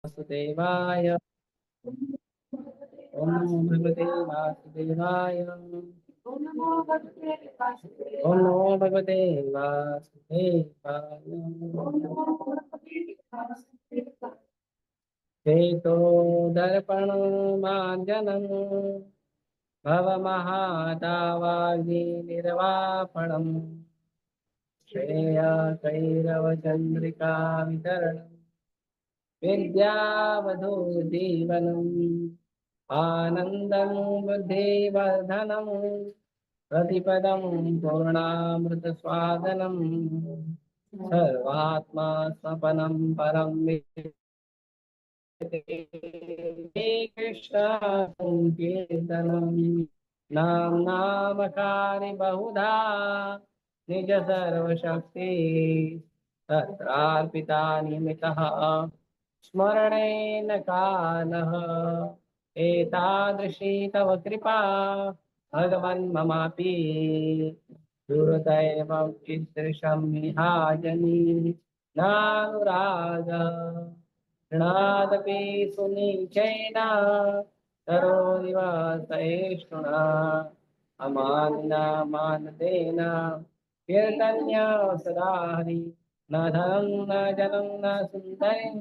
वासुदेवाय। ओम नमो भगवते वासुदेवाय। ओम नमो भगवते वासुदेवाय। चेतो दर्पण मार्जनम् भवमहादावाग्नि निर्वापणम् श्रेयसैरवचन्द्रिका वितरणम् विद्यावधूजीवनम् आनन्दं बुद्धिवर्धनम् प्रतिपदं पूर्णामृतस्वादनम् सर्वात्मा स्वपनं परं हे कृष्ण संकीर्तनम् नामकारि बहुधा निज सर्वशक्ति तत्रार्पिता निमितः स्मरणेन कालः एतादृशी तव कृपा भगवन् ममापि दुर्दैवं कीदृशं विहाजनि नानुराग ऋणादपि सुनिचैन करोदिव सहिष्णुना अमानिना मानदेन कीर्तन्या सदा हरि न धनं न जनं न सुन्दरीं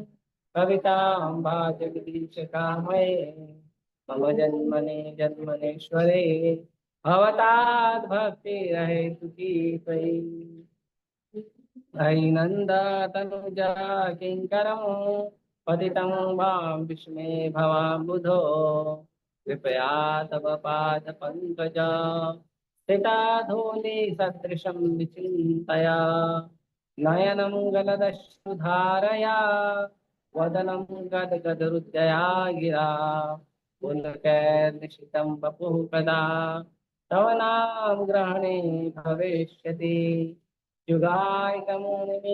कवितां वा जगदीशकामये मम जन्मने जन्मनेश्वरे भवताद् भक्तिरहेतु त्वयि अयिनन्दा तनुजा किङ्करं पतितं वां विस्मे भवाम्बुधो कृपया तव पादपङ्कज स्थिता धूलि सदृशं विचिन्तया नयनं गलदश्रुधारया वदनं गदगदहृदया गिरा पुलकैर्निशितं वपुः कदा तव नाम ग्रहणे भविष्यति युगायतमुनिमीशेन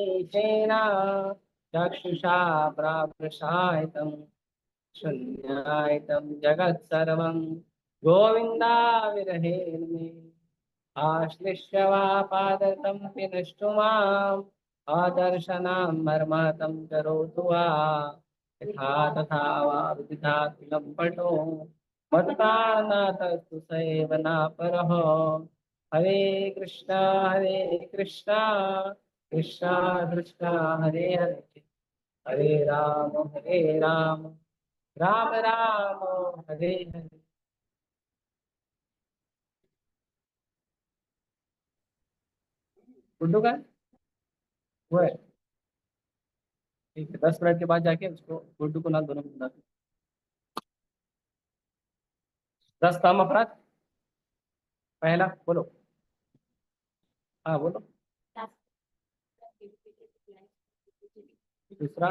चक्षुषा प्रावृषायतं शून्यायतं जगत्सर्वं गोविन्दा विरहेण मे आश्लिष्य वा पादतं विनष्टु माम् आदर्शनां मर्माहतं करोतु वा यथा तथा वा विदधातु लम्पटो मत्प्राणनाथस्तु सेवनापरः हरे कृष्णा कृष्णा कृष्णा हरे हरे हरे राम राम राम हरे हरे। गुड्डू का वो है। ठीक है, 10 मिनट के बाद जाके उसको गुड्डू को ना दोनों को बता दो। 10 काम अपराध। पहला बोलो। हाँ बोलो। दूसरा।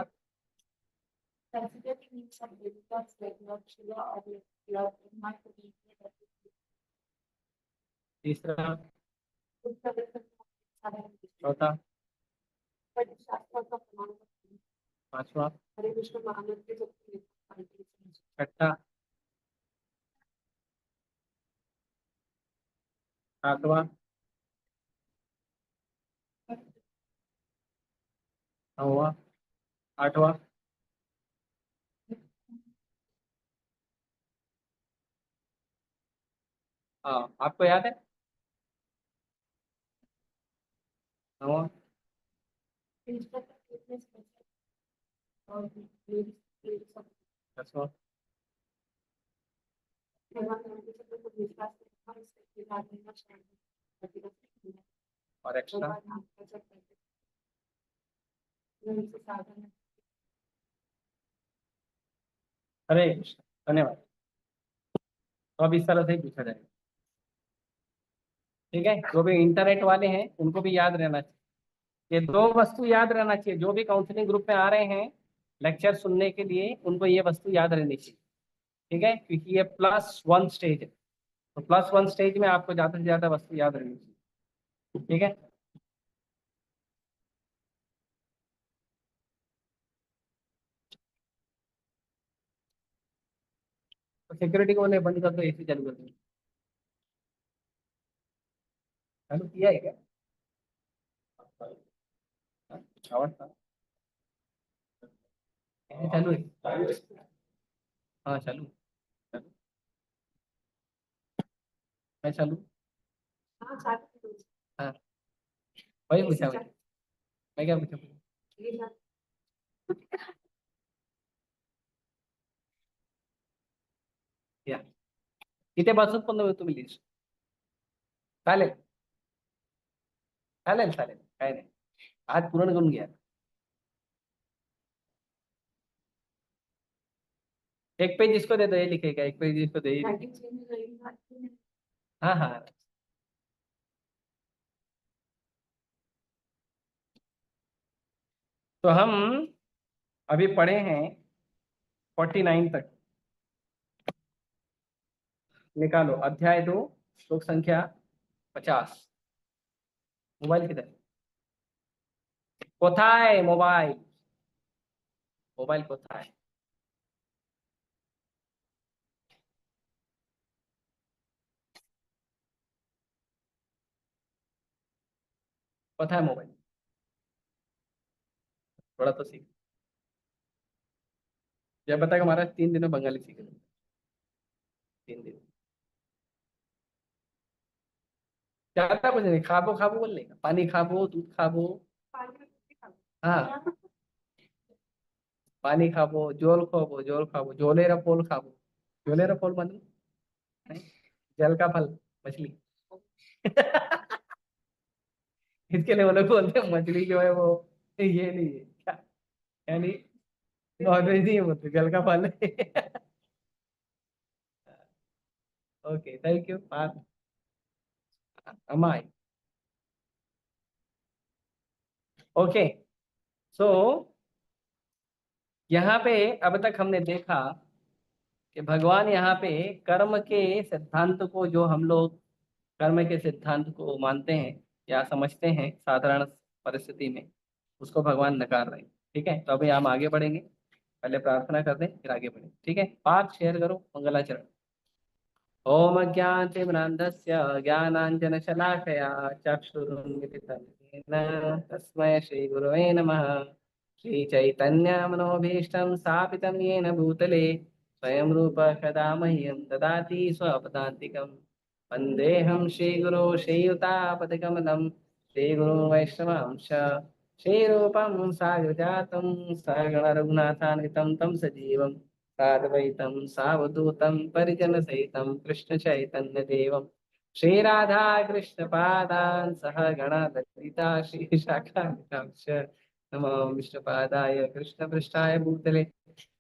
तीसरा। चौथा। पांचवा। छठा। सातवां। नौवां। आठवां। हाँ आपको याद है। नौवां। 10वां। और एक्स्ट्रा। हरे कृष्ण। धन्यवाद। तो अब इस तरह से ही पूछा जाएगा। ठीक है, जो भी इंटरनेट वाले हैं उनको भी याद रहना चाहिए। ये दो वस्तु याद रहना चाहिए, जो भी काउंसलिंग ग्रुप में आ रहे हैं लेक्चर सुनने के लिए उनको ये वस्तु याद रहनी चाहिए। ठीक है, क्योंकि ये +1 स्टेज है, तो +1 स्टेज में आपको ज्यादा से ज्यादा वस्तु याद रहनी चाहिए। ठीक है। तो सिक्योरिटी को उन्हें बंद कर दो, एसी चालू कर दो। चालू किया है क्या? हाँ, कुछ आवाज था। चालू है। हाँ चालू। चालू। मैं चालू। हाँ वही पूछा मैंने। मैं क्या पूछा? या इथे बसून पण तुम्ही लिस्ट चालेल. चालेल चालेल काय नाही. आज पूर्ण करून घ्या. एक पेज इसको दे दो, ये लिखेगा. एक पेज इसको दे, ये लिखेगा. हाँ हाँ. तो हम अभी पढ़े हैं 49 तक. निकालो अध्याय 2 श्लोक संख्या 50. मोबाइल किधर? कोথায় मोबाइल? मोबाइल कोথায়? कोথায় मोबाइल? थोड़ा तो सीख. जब बताएगा हमारा 3 दिन में बंगाली सीख लो. 3 दिन. ज्यादा कुछ नहीं. खाबो खाबो बोल लेगा. पानी खाबो, दूध खाबो. हाँ. पानी खाबो, जोल खाबो, जोल खाबो, जोलेरा पोल खाबो. जोलेरा पोल मालूम? नहीं? जल का फल. मछली. इसके लिए वो लोग बोलते हैं मछली जो है वो ये नहीं है क्या, यानी नॉनवेज नहीं है, बोलते जल का फल है. Okay thank you. अमाई. ओके. सो यहाँ पे अब तक हमने देखा कि भगवान यहाँ पे कर्म के सिद्धांत को, जो हम लोग कर्म के सिद्धांत को मानते हैं या समझते हैं साधारण परिस्थिति में, उसको भगवान नकार रहे हैं. ठीक है. तो अभी हम आगे बढ़ेंगे. पहले प्रार्थना कर दें फिर आगे बढ़ें. ठीक है. पाठ शेयर करो. मंगलाचरण. ओम ज्ञानतिमिरान्धस्य ज्ञानाञ्जनशलाकया चक्षुरुन्मिलितं येन तस्मै श्रीगुरवे नमः. श्रीचैतन्यमनोभीष्टं स्थापितं येन भूतले स्वयं रूप कदा मह्यं ददाति स्वपदान्तिकं. वन्देऽहं श्रीगुरो श्रीयुतापदकमलं श्रीगुरो वैष्णवांश श्रीरूपं साग्रजातं सगणरघुनाथान्वितं तं सजीवम् साद्वैतं सावधूतं परिजनसहितं कृष्णचैतन्यदेवं श्रीराधा कृष्णपादान् सह गणललिता श्रीशाखांश नमो विष्णुपादाय कृष्णपृष्ठाय भूतले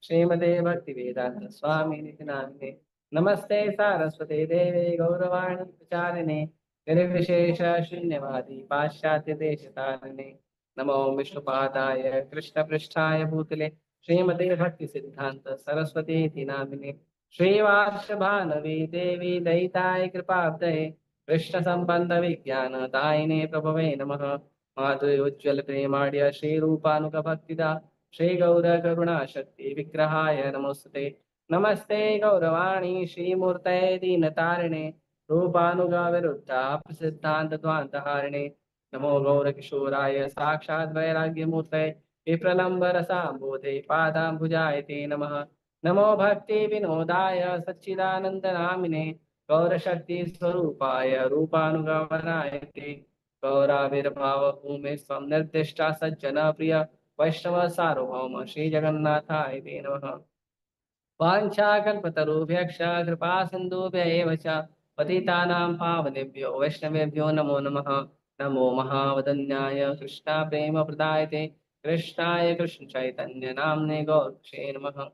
श्रीमते भक्तिवेदांत स्वामी निति नामिने. नमस्ते सारस्वते देवे गौरवाणी प्रचारिणे निर्विशेष शून्यवादी पाश्चात्य देशतारिणे. नमो विष्णुपादाय कृष्णपृष्ठाय भूतले श्रीमते भक्ति सिद्धांत सरस्वती नामिने. श्रीवार्ष भानवी देवी दयिताय कृपाब्दये कृष्ण संबंध विज्ञान दायिने प्रभवे नमः. माधुर्योज्वल प्रेमाढ्य श्री रूपानुग भक्तिदा श्री गौर करुणा शक्ति विग्रहाय नमोस्तुते. नमस्ते गौरवाणी श्रीमूर्तये दीनतारिणे रूपानुगा विरुद्धा सिद्धांत ध्वांतहारिणे. नमो गौर किशोराय साक्षात् वैराग्यमूर्तये विप्रलम्बरसाम्बोधे पादाम्बुजाय ते नमः. नमो भक्ति विनोदाय सच्चिदानन्दनामिने गौरशक्ति स्वरूपाय रूपानुगमनाय ते गौराविर्भाव भूमे स्वं निर्दिष्टा सज्जन प्रिय वैष्णव सार्वभौम श्री जगन्नाथाय ते नमः. वाञ्छाकल्पतरुभ्यश्च कृपा सिन्धुभ्य एव च पतितानां पावनेभ्यो वैष्णवेभ्यो नमो नमः. नमो महावदन्याय कृष्णा प्रेम प्रदायते कृष्णाय कृष्ण चैतन्य नाम्ने गौरक्षे नमः.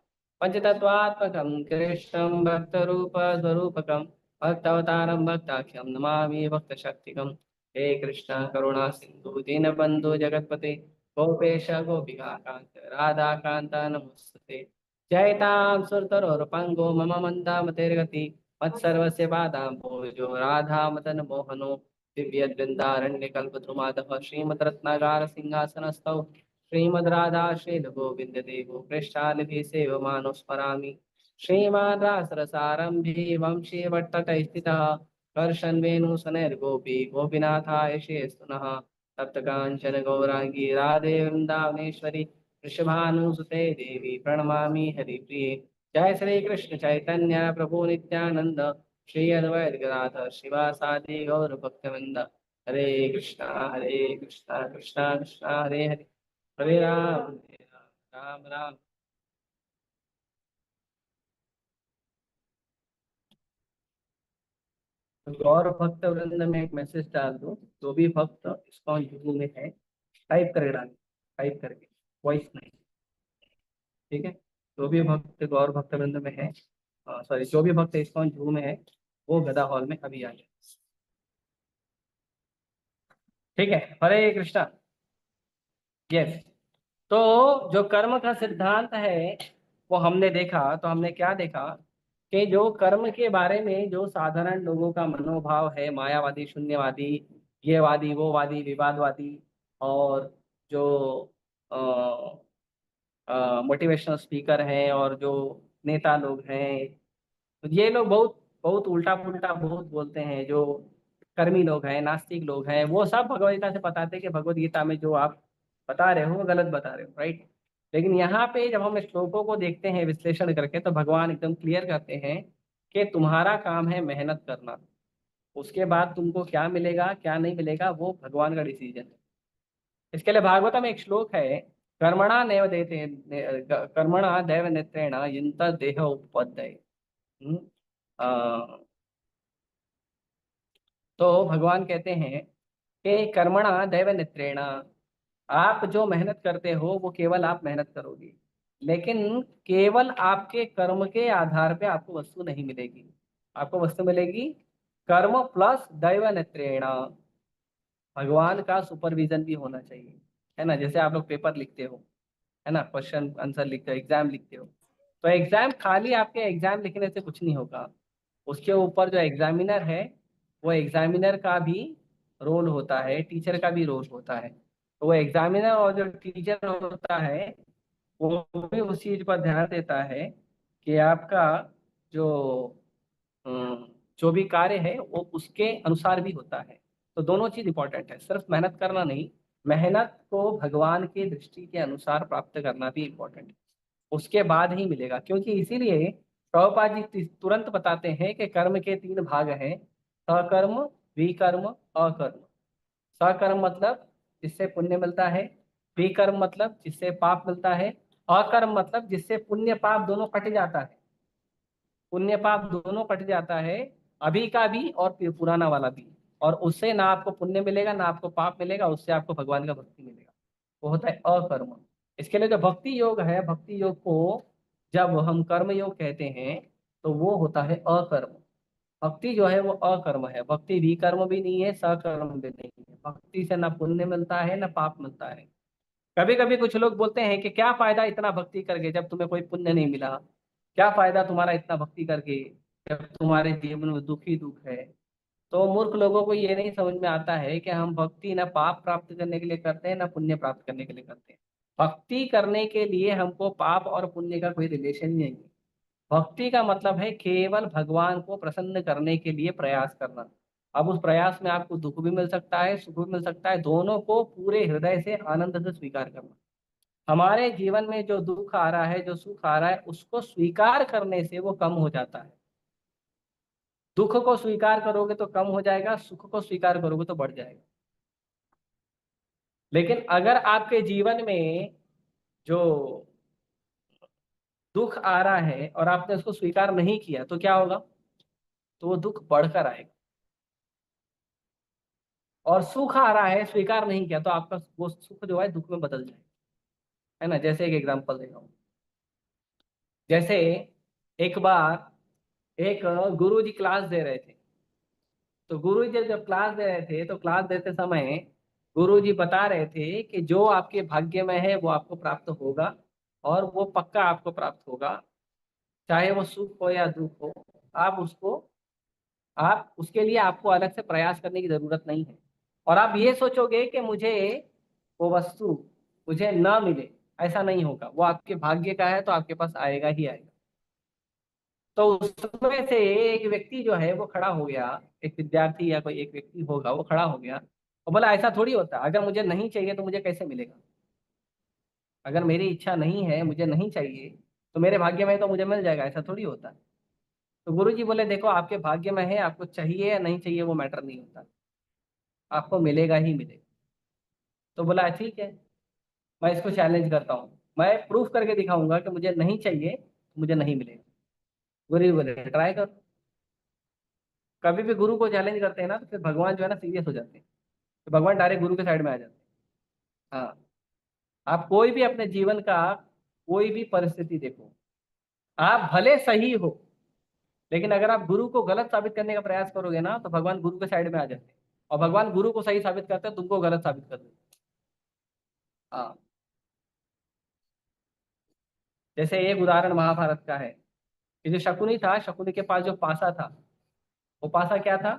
पंचतत्वात्मकं कृष्णं भक्तरूप स्वरूपकं भक्तावतारं भक्ताख्यं नमामि भक्तशक्तिकं. हे कृष्ण करुणा सिंधु दीनबंधु जगतपते गोपेश गोपिका कांत राधा कांत नमोस्तुते. जयतां सुरतरोरपङ्गो मम मन्दामतिर्गति मत्सर्वस्य बाधाम्भोजो राधामदन मोहनो दिव्यद्वृन्दारण्यकल्पद्रुमादः श्रीमद्रत्नागार सिंहासनस्थौ श्रीमद् राधा श्रील गोविन्द देवो पृष्ठालिभि सेवमानो स्मरामि. श्रीमान् रासरसारम्भे वंशे भट्टकैस्थितः कर्षन् वेणुसनैर्गोपी गोपीनाथाय शेस्तुनः. तप्तकाञ्चन गौराङ्गी राधे वृन्दावनेश्वरी वृषभानुसुते देवी प्रणमामि हरिप्रिये। जय श्री कृष्ण चैतन्य प्रभु नित्यानंद, श्री अद्वैत गदाधर शिवासादि गौर भक्तवृंद। हरे कृष्णा कृष्णा कृष्णा हरे हरे, हरे राम राम। तो गौर भक्त वृंद में एक मैसेज डाल दो, जो भी भक्त इस्कॉन जुगू में है टाइप कर डाल, टाइप करके, वॉइस नहीं, ठीक है। जो भी भक्त गौर भक्त वृंद में है, सॉरी, जो भी भक्त इस्कॉन जुगू में है वो गदा हॉल में अभी आ जाए, ठीक है। हरे कृष्णा। यस। तो जो कर्म का सिद्धांत है वो हमने देखा, तो हमने क्या देखा कि जो कर्म के बारे में जो साधारण लोगों का मनोभाव है, मायावादी, शून्यवादी, ये वादी वो वादी विवादवादी, और जो मोटिवेशनल स्पीकर हैं और जो नेता लोग हैं, तो ये लोग बहुत बहुत उल्टा पुल्टा बहुत बोलते हैं। जो कर्मी लोग हैं, नास्तिक लोग हैं, वो सब भगवद गीता से बताते हैं कि भगवद गीता में जो आप बता रहे हो वो गलत बता रहे हो, राइट। लेकिन यहाँ पे जब हम श्लोकों को देखते हैं विश्लेषण करके, तो भगवान एकदम क्लियर करते हैं कि तुम्हारा काम है मेहनत करना, उसके बाद तुमको क्या मिलेगा क्या नहीं मिलेगा वो भगवान का डिसीजन है। इसके लिए भागवतम में एक श्लोक है, कर्मणा नैव देते, कर्मणा दैव नेत्रेण यंत देह उपपद्यते। हम्म, अ, तो भगवान कहते हैं कि कर्मणा दैव नेत्रेण, आप जो मेहनत करते हो वो केवल आप मेहनत करोगे, लेकिन केवल आपके कर्म के आधार पे आपको वस्तु नहीं मिलेगी। आपको वस्तु मिलेगी कर्म प्लस दैव नेत्रेण, भगवान का सुपरविजन भी होना चाहिए, है ना। जैसे आप लोग पेपर लिखते हो, है ना, क्वेश्चन आंसर लिखते हो, एग्जाम लिखते हो, तो एग्जाम खाली आपके एग्जाम लिखने से कुछ नहीं होगा। उसके ऊपर जो एग्जामिनर है, वो एग्जामिनर का भी रोल होता है, टीचर का भी रोल होता है। तो वो एग्जामिनर और जो टीचर होता है वो भी उस चीज पर ध्यान देता है कि आपका जो जो भी कार्य है वो उसके अनुसार भी होता है। तो दोनों चीज इंपॉर्टेंट है, सिर्फ मेहनत करना नहीं, मेहनत को भगवान की दृष्टि के अनुसार प्राप्त करना भी इम्पोर्टेंट है। उसके बाद ही मिलेगा, क्योंकि इसीलिए प्रभुपाद जी तुरंत बताते हैं कि कर्म के तीन भाग हैं, सकर्म, विकर्म, अकर्म। सकर्म मतलब जिससे पुण्य मिलता है, विकर्म मतलब जिससे पाप मिलता है, अकर्म मतलब जिससे पुण्य पाप दोनों कट जाता है। पुण्य पाप दोनों कट जाता है, अभी का भी और फिर पुराना वाला भी। और उससे ना आपको पुण्य मिलेगा ना आपको पाप मिलेगा, उससे आपको भगवान का भक्ति मिलेगा, वो होता है अकर्म। इसके लिए जो भक्ति योग है, भक्ति योग को जब हम कर्म योग कहते हैं तो वो होता है अकर्म। भक्ति जो है वो अकर्म है, भक्ति भी कर्म भी नहीं है, सकर्म भी नहीं है। भक्ति से ना पुण्य मिलता है ना पाप मिलता है। कभी कभी कुछ लोग बोलते हैं कि क्या फायदा इतना भक्ति करके जब तुम्हें कोई पुण्य नहीं मिला, क्या फायदा तुम्हारा इतना भक्ति करके जब तुम्हारे जीवन में दुख ही दुख है। तो मूर्ख लोगों को ये नहीं समझ में आता है कि हम भक्ति ना पाप प्राप्त करने के लिए करते हैं ना पुण्य प्राप्त करने के लिए करते हैं। भक्ति करने के लिए हमको पाप और पुण्य का कोई रिलेशन ही नहीं है। भक्ति का मतलब है केवल भगवान को प्रसन्न करने के लिए प्रयास करना। अब उस प्रयास में आपको दुख भी मिल सकता है, सुख भी मिल सकता है, दोनों को पूरे हृदय से आनंद से स्वीकार करना। हमारे जीवन में जो दुख आ रहा है, जो सुख आ रहा है, उसको स्वीकार करने से वो कम हो जाता है। दुख को स्वीकार करोगे तो कम हो जाएगा, सुख को स्वीकार करोगे तो बढ़ जाएगा। लेकिन अगर आपके जीवन में जो दुख आ रहा है और आपने उसको स्वीकार नहीं किया तो क्या होगा, तो वो दुख बढ़कर आएगा। और सुख आ रहा है, स्वीकार नहीं किया, तो आपका वो सुख जो है दुख में बदल जाएगा, है ना। जैसे एक एग्जांपल दे रहा हूँ, जैसे एक बार एक गुरु जी क्लास दे रहे थे। तो गुरु जी जब क्लास दे रहे थे तो क्लास देते समय गुरु जी बता रहे थे कि जो आपके भाग्य में है वो आपको प्राप्त होगा, और वो पक्का आपको प्राप्त होगा, चाहे वो सुख हो या दुख हो। आप उसको, आप उसके लिए आपको अलग से प्रयास करने की जरूरत नहीं है। और आप ये सोचोगे कि मुझे वो वस्तु मुझे ना मिले, ऐसा नहीं होगा। वो आपके भाग्य का है तो आपके पास आएगा ही आएगा। तो उसमें से एक व्यक्ति जो है वो खड़ा हो गया, एक विद्यार्थी या कोई एक व्यक्ति होगा, वो खड़ा हो गया और बोला ऐसा थोड़ी होता, अगर मुझे नहीं चाहिए तो मुझे कैसे मिलेगा। अगर मेरी इच्छा नहीं है, मुझे नहीं चाहिए, तो मेरे भाग्य में है तो मुझे मिल जाएगा, ऐसा थोड़ी होता है। तो गुरु जी बोले देखो आपके भाग्य में है, आपको चाहिए या नहीं चाहिए वो मैटर नहीं होता, आपको मिलेगा ही मिलेगा। तो बोला ठीक है, मैं इसको चैलेंज करता हूँ, मैं प्रूफ करके दिखाऊंगा कि मुझे नहीं चाहिए तो मुझे नहीं मिलेगा। गुरु जी बोले ट्राई करो। कभी भी गुरु को चैलेंज करते हैं ना तो फिर भगवान जो है ना सीरियस हो जाते हैं, तो भगवान डायरेक्ट गुरु के साइड में आ जाते हैं। हाँ, आप कोई भी अपने जीवन का कोई भी परिस्थिति देखो, आप भले सही हो, लेकिन अगर आप गुरु को गलत साबित करने का प्रयास करोगे ना तो भगवान गुरु के साइड में आ जाते हैं, और भगवान गुरु को सही साबित करते हैं, तुमको गलत साबित कर देते हैं। हाँ, जैसे एक उदाहरण महाभारत का है कि जो शकुनी था, शकुनी के पास जो पासा था, वो पासा क्या था,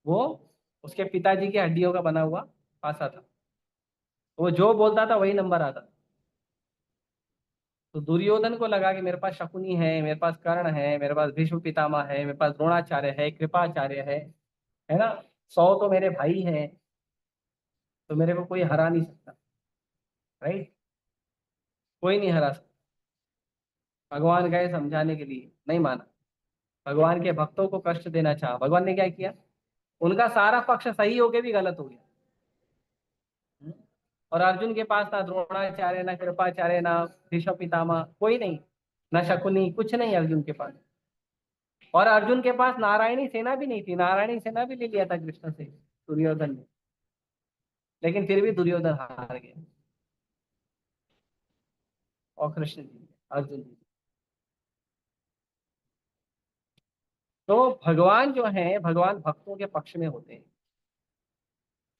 वो उसके पिताजी की हड्डियों का बना हुआ पासा था। वो जो बोलता था वही नंबर आता। तो दुर्योधन को लगा कि मेरे पास शकुनी है, मेरे पास कर्ण है, मेरे पास भीष्म पितामह है, मेरे पास द्रोणाचार्य है, कृपाचार्य है ना, 100 तो मेरे भाई हैं, तो मेरे को कोई हरा नहीं सकता, राइट, कोई नहीं हरा सकता। भगवान गए समझाने के लिए, नहीं माना, भगवान के भक्तों को कष्ट देना चाहा। भगवान ने क्या किया, उनका सारा पक्ष सही होके भी गलत हो गया। हम्म? और अर्जुन के पास ना द्रोणाचार्य, ना कृपाचार्य, ना भीष्म पितामह, कोई नहीं, ना शकुनी, कुछ नहीं अर्जुन के पास। और अर्जुन के पास नारायणी सेना भी नहीं थी, नारायणी सेना भी ले लिया था कृष्ण से दुर्योधन ने, लेकिन फिर भी दुर्योधन हार गया, और कृष्ण जी, अर्जुन जी। तो भगवान जो है, भगवान भक्तों के पक्ष में होते हैं।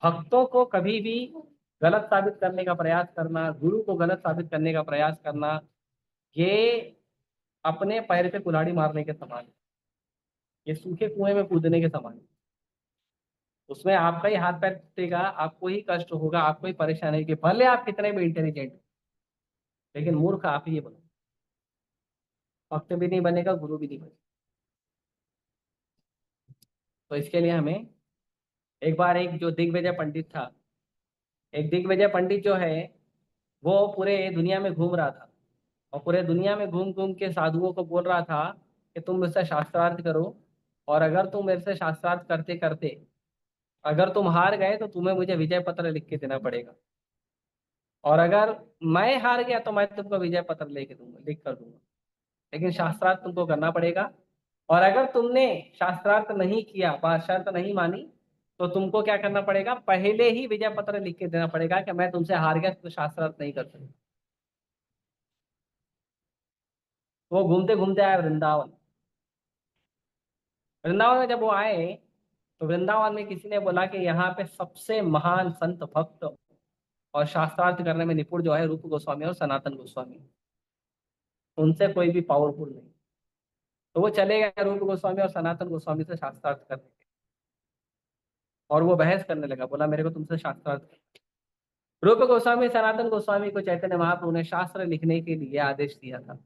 भक्तों को कभी भी गलत साबित करने का प्रयास करना, गुरु को गलत साबित करने का प्रयास करना, ये अपने पैर पे कुल्हाड़ी मारने के समान है, ये सूखे कुएं में कूदने के समान है। उसमें आपका ही हाथ पैर टूटेगा, आपको ही कष्ट होगा, आपको ही परेशानी होगी, भले आप कितने भी इंटेलिजेंट हो, लेकिन मूर्ख आप ही बनो। भक्त भी नहीं बनेगा, गुरु भी नहीं बनेगा। तो इसके लिए हमें, एक बार एक जो दिग्विजय पंडित था, एक दिग्विजय पंडित जो है, वो पूरे दुनिया में घूम रहा था, और पूरे दुनिया में घूम घूम के साधुओं को बोल रहा था कि तुम मुझसे शास्त्रार्थ करो, और अगर तुम मेरे से शास्त्रार्थ करते करते अगर तुम हार गए तो तुम्हें मुझे विजय पत्र लिख के देना पड़ेगा, और अगर मैं हार गया तो मैं तुमको विजय पत्र लेके दूंगा, लिख कर दूंगा, लेकिन शास्त्रार्थ तुमको करना पड़ेगा। और अगर तुमने शास्त्रार्थ नहीं किया, बात शर्त नहीं मानी, तो तुमको क्या करना पड़ेगा, पहले ही विजय पत्र लिख के देना पड़ेगा कि मैं तुमसे हार गया तो शास्त्रार्थ नहीं कर सकता। वो घूमते घूमते आए वृंदावन। वृंदावन में जब वो आए, तो वृंदावन में किसी ने बोला कि यहाँ पे सबसे महान संत भक्त और शास्त्रार्थ करने में निपुण जो है रूप गोस्वामी और सनातन गोस्वामी, उनसे कोई भी पावरफुल नहीं। तो वो चले गए रूप गोस्वामी और सनातन गोस्वामी से शास्त्रार्थ करने के, और वो बहस करने लगा, बोला मेरे को तुमसे शास्त्रार्थ रूप गोस्वामी सनातन गोस्वामी को चैतन्य महाप्रभु ने शास्त्र लिखने के लिए आदेश दिया था।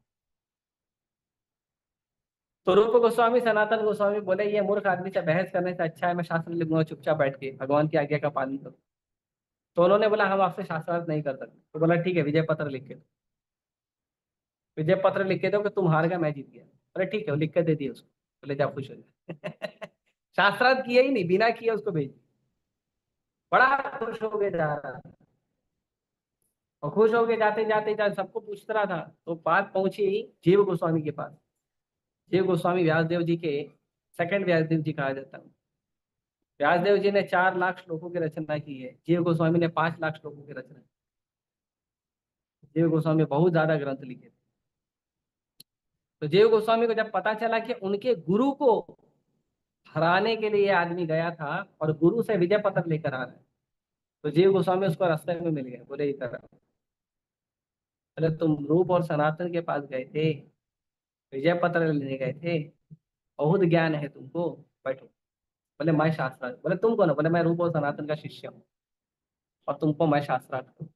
तो रूप गोस्वामी सनातन गोस्वामी बोले ये मूर्ख आदमी से बहस करने से अच्छा है मैं शास्त्र लिखूंगा चुपचाप बैठ के, भगवान की आज्ञा का पालन करो। तो उन्होंने बोला हम आपसे शास्त्रार्थ नहीं कर सकते। तो बोला ठीक है, विजय पत्र लिख के दो, विजय पत्र लिख के दो कि तुम हार गए मैं जीत गया। बोले ठीक है, वो लिख के दे दिया उसको, बोले जा खुश हो जाए। शास्त्रार्थ किया ही नहीं, बिना किया उसको भेज दिया। बड़ा खुश हो गया जा रहा था, और खुश होके जाते जाते जाते सबको पूछता रहा था, तो बात पहुंची जीव गोस्वामी के पास। जीव गोस्वामी व्यासदेव जी के सेकंड व्यासदेव जी कहा जाता है। व्यासदेव जी ने 4 लाख श्लोकों की रचना की है, जीव गोस्वामी ने 5 लाख श्लोकों की रचना की। जीव गोस्वामी बहुत ज्यादा ग्रंथ लिखे थे। तो जीव गोस्वामी को जब पता चला कि उनके गुरु को हराने के लिए ये आदमी गया था और गुरु से विजय पत्र लेकर आ रहा है, तो जीव गोस्वामी उसको रास्ते में मिल गए, बोले इधर आओ। बोले तुम रूप और सनातन के पास गए थे, विजय पत्र लेने गए थे, बहुत ज्ञान है तुमको, बैठो। बोले मैं शास्त्रार्थ। बोले तुम कौन हो? बोले मैं रूप और सनातन का शिष्य हूँ, और तुमको मैं शास्त्रार्थ करूँ।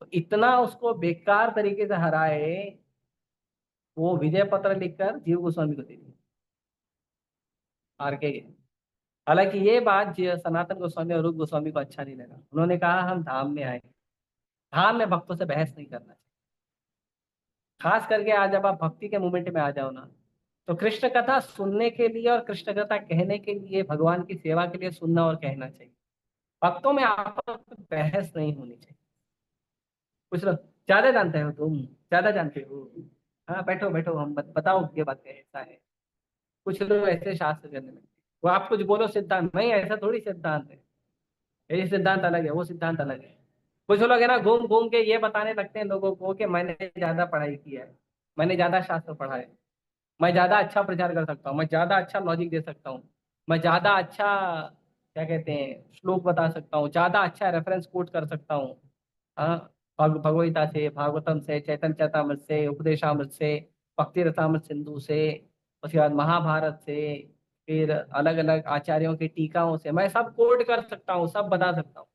तो इतना उसको बेकार तरीके से हराए, वो विजय पत्र लिखकर जीव गोस्वामी को दे दिया, हार के गए। हालांकि ये बात सनातन गोस्वामी और रूप गोस्वामी को अच्छा नहीं लगा, उन्होंने कहा हम धाम में आए, धाम में भक्तों से बहस नहीं करना चाहिए। खास करके आज जब आप भक्ति के मोमेंट में आ जाओ ना, तो कृष्ण कथा सुनने के लिए और कृष्ण कथा कहने के लिए, भगवान की सेवा के लिए सुनना और कहना चाहिए। भक्तों में आपस में बहस नहीं होनी चाहिए। कुछ लोग ज्यादा जानते हो, तुम ज्यादा जानते हो। हाँ बैठो बैठो, हम बताओ ये बात है, ऐसा है। कुछ लोग ऐसे शास्त्र करने लगते हैं। वो आप कुछ बोलो सिद्धांत नहीं, ऐसा थोड़ी सिद्धांत है, ये सिद्धांत अलग है, वो सिद्धांत अलग है। कुछ लोग है ना घूम घूम के ये बताने लगते हैं लोगों को कि मैंने ज्यादा पढ़ाई की है, मैंने ज्यादा शास्त्र पढ़ा है, मैं ज्यादा अच्छा प्रचार कर सकता हूँ, मैं ज्यादा अच्छा लॉजिक दे सकता हूँ, मैं ज्यादा अच्छा क्या कहते हैं श्लोक बता सकता हूँ, ज्यादा अच्छा रेफरेंस कोट कर सकता हूँ। हाँ, भगवदगीता से, भागवतम से, चैतन्य चरितामृत से, उपदेशामृत से, भक्ति रसामृत सिंधु से, उसके बाद महाभारत से, फिर अलग अलग आचार्यों की टीकाओं से मैं सब कोट कर सकता हूँ, सब बता सकता हूँ।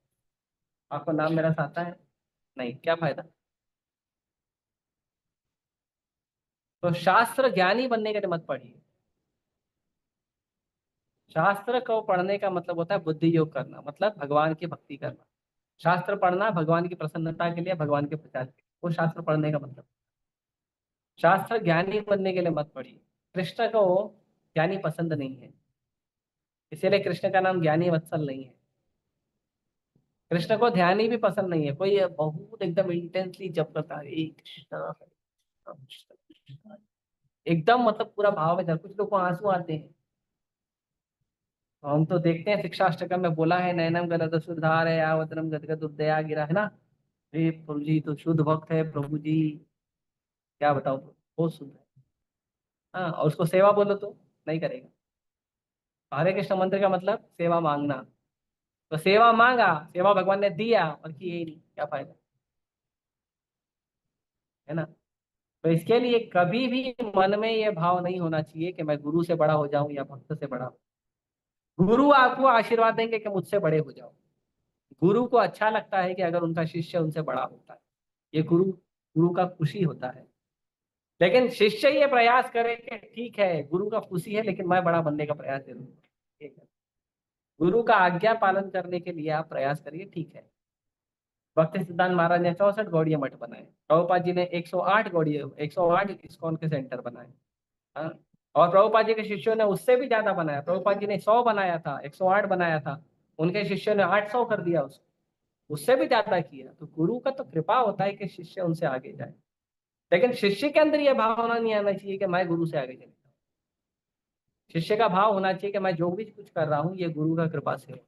आपको नाम मेरा आता है? नहीं, क्या फायदा? तो शास्त्र ज्ञानी बनने के लिए मत पढ़िए। शास्त्र को पढ़ने का मतलब होता है बुद्धि योग करना, मतलब भगवान की भक्ति करना। शास्त्र पढ़ना भगवान की प्रसन्नता के लिए, भगवान के प्रचार के लिए, वो शास्त्र पढ़ने का मतलब। शास्त्र ज्ञानी बनने के लिए मत पढ़िए। कृष्ण को ज्ञानी पसंद नहीं है, इसीलिए कृष्ण का नाम ज्ञानी वत्सल नहीं है। कृष्ण को ध्यानी भी पसंद नहीं है। कोई बहुत एकदम इंटेंसली जप करता है, "हे कृष्णा, हरे कृष्णा, कृष्णा कृष्णा", एकदम मतलब पूरा भाव में था, कुछ लोग को आंसू आते हैं। हम तो देखते हैं शिक्षाष्टकम में बोला है, नैनम गलत सुधार है आवतरम गदगद उदया गिरा, है ना। अरे प्रभु जी तो शुद्ध भक्त है, प्रभु जी क्या बताओ, बहुत शुद्ध है। हाँ, और उसको सेवा बोलो तो नहीं करेगा। हरे कृष्ण मंत्र का मतलब सेवा मांगना। तो सेवा मांगा, सेवा भगवान ने दिया और किए ही नहीं, क्या फायदा? है ना। तो इसके लिए कभी भी मन में ये भाव नहीं होना चाहिए कि मैं गुरु से बड़ा हो जाऊं या भक्त से बड़ा हो। गुरु आपको आशीर्वाद देंगे कि मुझसे बड़े हो जाओ। गुरु को अच्छा लगता है कि अगर उनका शिष्य उनसे बड़ा होता है, ये गुरु गुरु का खुशी होता है। लेकिन शिष्य ये प्रयास करे कि ठीक है गुरु का खुशी है लेकिन मैं बड़ा बनने का प्रयास जरूर करूं। ठीक है, गुरु का आज्ञा पालन करने के लिए आप प्रयास करिए, ठीक है। भक्ति सिद्धांत महाराज ने 64 गौड़ीय मठ बनाए, प्रभुपाद जी ने 108 गौड़ीय 108 इस्कॉन के सेंटर बनाए। हाँ? और प्रभुपाद जी के शिष्यों ने उससे भी ज्यादा बनाया। प्रभुपाद जी ने 100 बनाया था, 108 बनाया था, उनके शिष्यों ने 800 कर दिया उसको, उससे भी ज्यादा किया। तो गुरु का तो कृपा होता है कि शिष्य उनसे आगे जाए। लेकिन शिष्य के अंदर यह भावना नहीं आना चाहिए कि मैं गुरु से आगे चले। शिष्य का भाव होना चाहिए कि मैं जो भी कुछ कर रहा हूँ ये गुरु का कृपा से हो।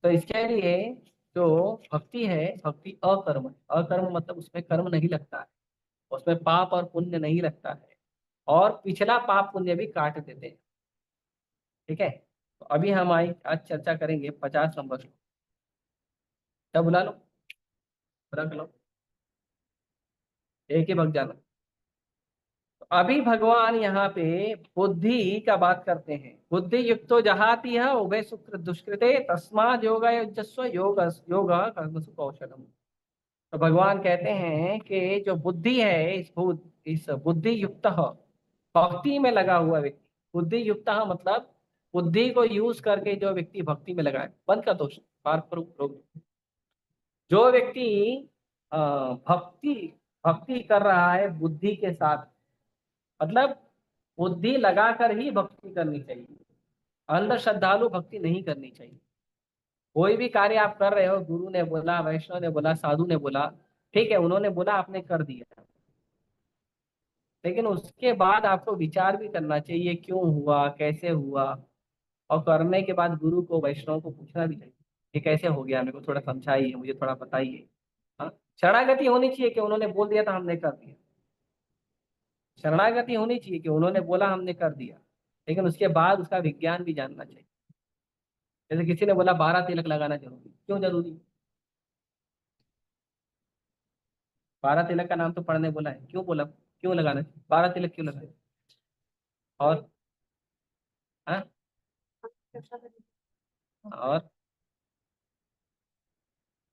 तो इसके लिए जो भक्ति है, भक्ति अकर्म है। अकर्म मतलब उसमें कर्म नहीं लगता है, उसमें पाप और पुण्य नहीं लगता है, और पिछला पाप पुण्य भी काट देते हैं। ठीक है। तो अभी हम आज चर्चा करेंगे 50 नंबर श्लोक। क्या बुला लो, रख लो, एक ही भग जाना। तो अभी भगवान यहाँ पे बुद्धि का बात करते हैं। बुद्धि युक्तो जहाति है उभय सुकृत दुष्कृते तस्माद योगा युजस्व योग योग कर्मसु कौशलम। तो भगवान कहते हैं कि जो बुद्धि है, इस बुद्धि युक्त भक्ति में लगा हुआ व्यक्ति, बुद्धि युक्त मतलब बुद्धि को यूज करके जो व्यक्ति भक्ति में लगा है, बंद का दोष पार करो रोक। जो व्यक्ति अ, भक्ति भक्ति कर रहा है बुद्धि के साथ, मतलब बुद्धि लगाकर ही भक्ति करनी चाहिए। अंध श्रद्धालु भक्ति नहीं करनी चाहिए। कोई भी कार्य आप कर रहे हो, गुरु ने बोला, वैष्णव ने बोला, साधु ने बोला, ठीक है उन्होंने बोला आपने कर दिया, लेकिन उसके बाद आपको विचार भी करना चाहिए क्यों हुआ, कैसे हुआ। और करने के बाद गुरु को, वैष्णव को पूछना भी चाहिए ये कैसे हो गया, मेरे को थोड़ा समझाइए, मुझे थोड़ा बताइए। हाँ, शरणागति होनी चाहिए कि उन्होंने बोल दिया था हमने कर दिया। शरणागति होनी चाहिए कि उन्होंने बोला हमने कर दिया, लेकिन उसके बाद उसका विज्ञान भी जानना चाहिए। जैसे किसी ने बोला 12 तिलक लगाना जरूरी, क्यों जरूरी? 12 तिलक का नाम तो पढ़ने बोला है, क्यों बोला, क्यों लगाना चाहिए 12 तिलक, क्यों लगाए? और हाँ, और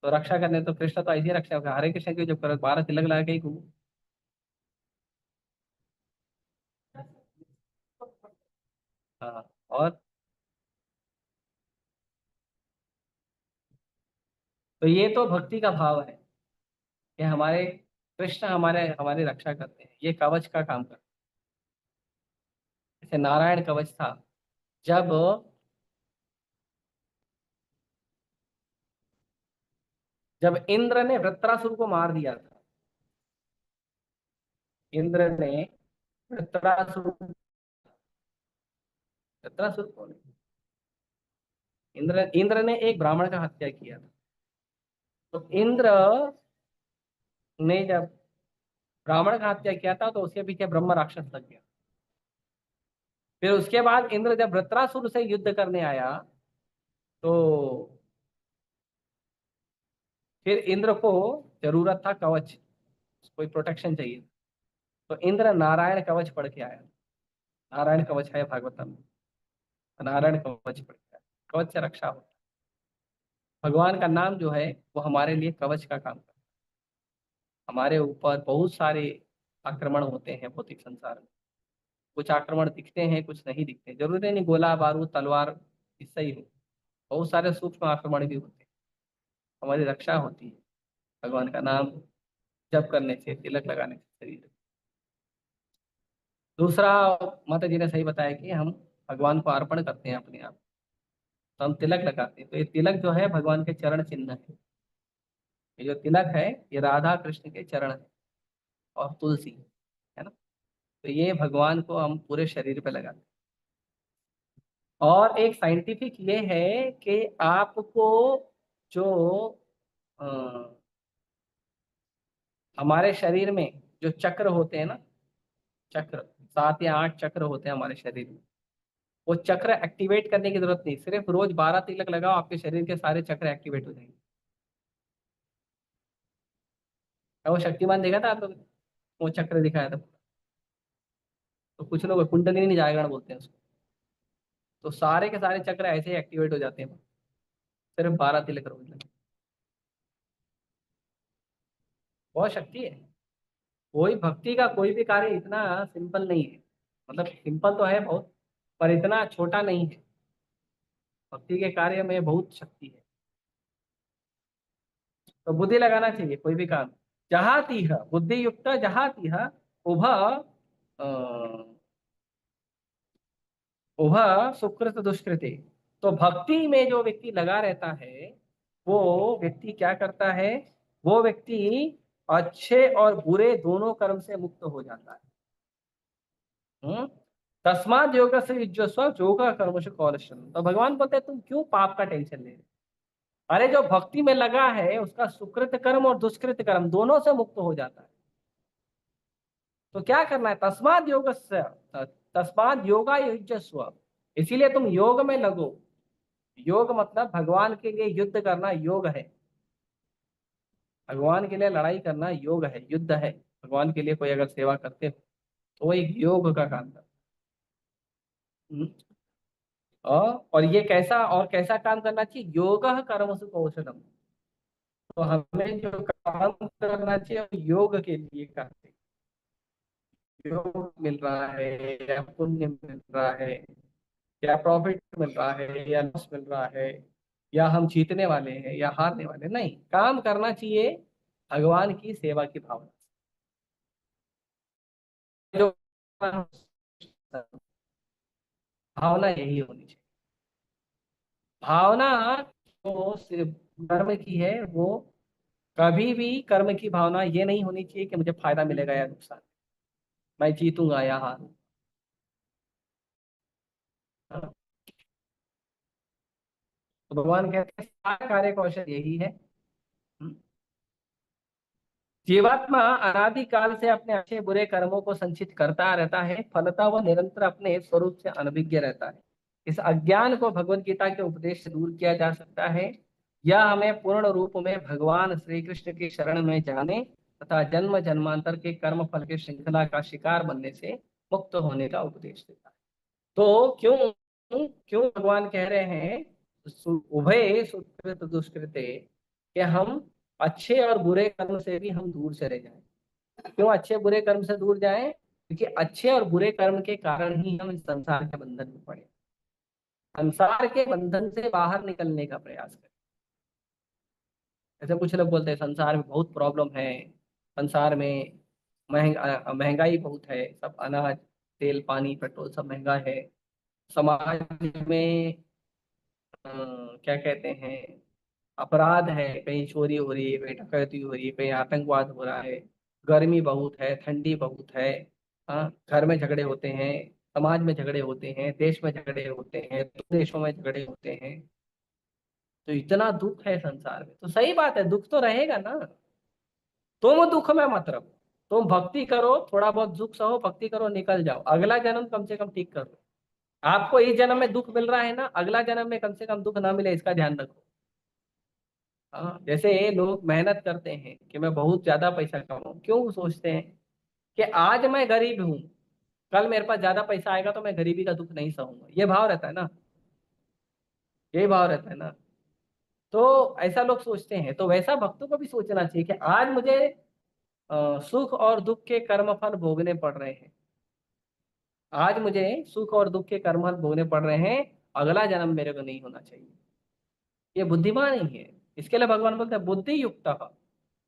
तो रक्षा करने तो कृष्ण तो ऐसी रक्षा होगा, हरे कृष्ण की जब करो 12 तिलक लगा के ही घूमो। हाँ, और तो ये तो भक्ति का भाव है कि हमारे कृष्ण हमारे हमारी रक्षा करते हैं, ये कवच का काम करते हैं। जैसे नारायण कवच था, जब जब इंद्र ने वृत्रासुर को मार दिया था, इंद्र ने वृत्रासुर, वृत्रासुर कौन है? इंद्र ने एक ब्राह्मण का हत्या किया था। तो इंद्र ने जब ब्राह्मण का हत्या किया था तो उसके पीछे ब्रह्म राक्षस लग गया। फिर उसके बाद इंद्र जब वृत्रासुर से युद्ध करने आया, तो फिर इंद्र को जरूरत था कवच, कोई प्रोटेक्शन चाहिए। तो इंद्र नारायण कवच पढ़ के आया। नारायण कवच है भागवतम में, नारायण कवच पढ़ के आया। कवच से रक्षा हो, भगवान का नाम जो है वो हमारे लिए कवच का काम करता है। हमारे ऊपर बहुत सारे आक्रमण होते हैं भौतिक संसार में। कुछ आक्रमण दिखते हैं, कुछ नहीं दिखते। जरूरी नहीं गोला बारूद तलवार इससे ही हो, बहुत सारे सूक्ष्म आक्रमण भी होते हैं। हमारी रक्षा होती है भगवान का नाम जप करने से, तिलक लगाने से शरीर। दूसरा, माता जी ने सही बताया कि हम भगवान को अर्पण करते हैं अपने आप, तो हम तिलक लगाते हैं। तो ये तिलक जो है भगवान के चरण चिन्ह है। ये जो तिलक है ये राधा कृष्ण के चरण है और तुलसी है ना। तो ये भगवान को हम पूरे शरीर पे लगाते हैं। और एक साइंटिफिक ये है कि आपको जो अ, हमारे शरीर में जो चक्र होते हैं ना, चक्र 7 या 8 चक्र होते हैं हमारे शरीर में। वो चक्र एक्टिवेट करने की जरूरत नहीं, सिर्फ रोज 12 तिलक लगाओ, आपके शरीर के सारे चक्र एक्टिवेट हो जाएंगे। वो शक्तिमान देखा था आप लोग, वो चक्र दिखाया था। तो कुछ लोग कुंडलिनी जागरण बोलते हैं उसको। तो सारे के सारे चक्र ऐसे ही एक्टिवेट हो जाते हैं, सिर्फ 12 तिलक रोज लगे। बहुत शक्ति है। कोई भक्ति का कोई भी कार्य इतना सिंपल नहीं है। मतलब सिंपल तो है बहुत, पर इतना छोटा नहीं है। भक्ति के कार्य में बहुत शक्ति है। तो बुद्धि लगाना चाहिए कोई भी काम। जहाती है बुद्धि युक्त, जहाती है उभ उभ सुकृत दुष्कृति। तो भक्ति में जो व्यक्ति लगा रहता है, वो व्यक्ति क्या करता है? वो व्यक्ति अच्छे और बुरे दोनों कर्म से मुक्त हो जाता है। तस्माद योग से युज्यस्व योग कर्म से कौलशम। तो भगवान बोलते हैं तुम क्यों पाप का टेंशन ले रहे हो? अरे जो भक्ति में लगा है उसका सुकृत कर्म और दुष्कृत कर्म दोनों से मुक्त हो जाता है। तो क्या करना है? तस्माद योग से, तस्माद योगा युज्यस्व। इसीलिए तुम योग में लगो। योग मतलब भगवान के लिए युद्ध करना योग है। भगवान के लिए लड़ाई करना योग है, युद्ध है। भगवान के लिए कोई अगर सेवा करते हो तो वो एक योग का काम करता है। और ये कैसा और कैसा काम करना चाहिए? योग कर्मसु कौशलम। तो हमें जो काम करना चाहिए वो योग के लिए करते हैं। योग मिल रहा है या पुण्य मिल रहा है या प्रॉफिट मिल रहा है या लॉस मिल रहा है, या हम जीतने वाले हैं या हारने वाले, नहीं, काम करना चाहिए भगवान की सेवा की भावना से। जो भावना यही होनी चाहिए। भावना जो सिर्फ कर्म की है, वो कभी भी कर्म की भावना ये नहीं होनी चाहिए कि मुझे फायदा मिलेगा या नुकसान, मैं जीतूंगा या हारूंगा। तो भगवान कहते हैं सारा कार्य कौशल यही है। जीवात्मा अनादिकाल से अपने अच्छे बुरे कर्मों को संचित करता रहता है, फलता वह निरंतर अपने स्वरूप से अनभिज्ञ रहता है। इस अज्ञान को भगवत गीता के उपदेश से दूर किया जा सकता है। यह हमें पूर्ण रूप में भगवान श्री कृष्ण की शरण में जाने तथा जन्म जन्मांतर के कर्म फल के श्रृंखला का शिकार बनने से मुक्त होने का उपदेश देता है। तो क्यों क्यों भगवान कह रहे हैं उभय सुकृत दुष्कृते, कि हम अच्छे और बुरे कर्म से भी हम दूर चले जाएं। क्यों अच्छे बुरे कर्म से दूर जाएं? क्योंकि अच्छे और बुरे कर्म के कारण ही हम इस संसार के बंधन में पड़े। संसार के बंधन से बाहर निकलने का प्रयास करें। ऐसे कुछ लोग बोलते हैं संसार में बहुत प्रॉब्लम है, संसार में महंगाई बहुत है, सब अनाज तेल पानी पेट्रोल सब महंगा है, समाज में क्या कहते हैं अपराध है, कहीं चोरी हो रही है, कहीं डकैती हो रही है, कहीं आतंकवाद हो रहा है, गर्मी बहुत है, ठंडी बहुत है। हाँ, घर में झगड़े होते हैं, समाज में झगड़े होते हैं, देश में झगड़े होते हैं, दो देशों में झगड़े होते हैं। तो इतना दुख है संसार में, तो सही बात है, दुख तो रहेगा ना। तुम दुख में मत रहो, तुम भक्ति करो, थोड़ा बहुत दुख सहो, भक्ति करो, निकल जाओ, अगला जन्म कम से कम ठीक करो। आपको इस जन्म में दुख मिल रहा है ना, अगला जन्म में कम से कम दुख ना मिले, इसका ध्यान रखो। हाँ, जैसे लोग मेहनत करते हैं कि मैं बहुत ज्यादा पैसा कमाऊं, क्यों सोचते हैं कि आज मैं गरीब हूं, कल मेरे पास ज्यादा पैसा आएगा तो मैं गरीबी का दुख नहीं सहूंगा, ये भाव रहता है ना, यही भाव रहता है ना। तो ऐसा लोग सोचते हैं, तो वैसा भक्तों को भी सोचना चाहिए कि आज मुझे सुख और दुख के कर्मफल भोगने पड़ रहे हैं, आज मुझे सुख और दुख के कर्मफल भोगने पड़ रहे हैं, अगला जन्म मेरे को नहीं होना चाहिए। ये बुद्धिमान ही है। इसके लिए भगवान बोलते हैं बुद्धि युक्त,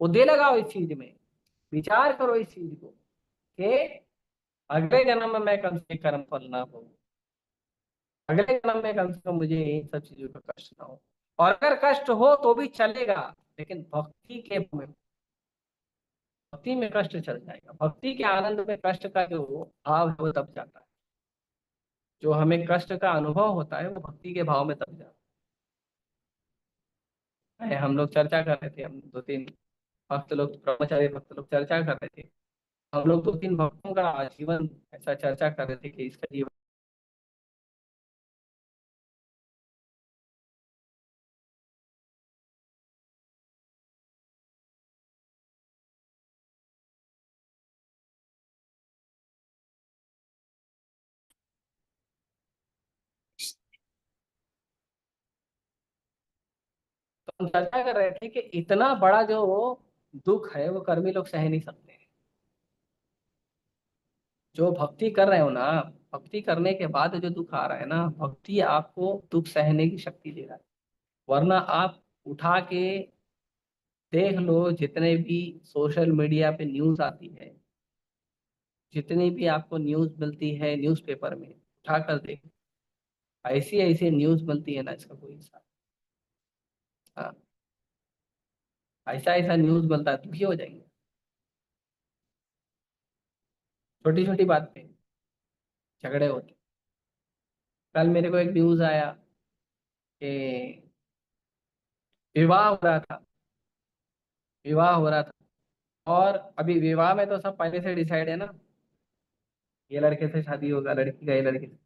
बुद्धि लगाओ इस चीज में, विचार करो इस चीज को कि अगले जन्म में मैं कम से कर्म फल ना हो, अगले जन्म में कम से कम मुझे इन सब चीजों का कष्ट ना हो। और अगर कष्ट हो तो भी चलेगा, लेकिन भक्ति में कष्ट चल जाएगा, भक्ति के आनंद में कष्ट का जो भाव है वो तब जाता है, जो हमें कष्ट का अनुभव होता है वो भक्ति के भाव में तब जाता है। हम लोग चर्चा कर रहे थे, हम दो तीन भक्त लोग, ब्रह्मचारी भक्त लोग चर्चा कर रहे थे, हम लोग दो तीन भक्तों का जीवन ऐसा चर्चा कर रहे थे कि इसका जीवन। तो हम चर्चा कर रहे थे कि इतना बड़ा जो दुख है वो कर्मी लोग सह नहीं सकते। जो भक्ति कर रहे हो ना, भक्ति करने के बाद जो दुख आ रहा है ना, भक्ति आपको दुख सहने की शक्ति दे रहा है। वरना आप उठा के देख लो, जितने भी सोशल मीडिया पे न्यूज आती है, जितनी भी आपको न्यूज मिलती है न्यूज़पेपर में, उठा कर देख, ऐसी ऐसी न्यूज मिलती है ना, इसका कोई हिसाब। हाँ, ऐसा ऐसा न्यूज मिलता है, दुखी हो जाएंगे छोटी छोटी बात पे झगड़े होते। कल मेरे को एक न्यूज आया कि विवाह हो रहा था, विवाह हो रहा था, और अभी विवाह में तो सब पहले से डिसाइड है ना, ये लड़के से शादी होगा, लड़की का ये लड़के से।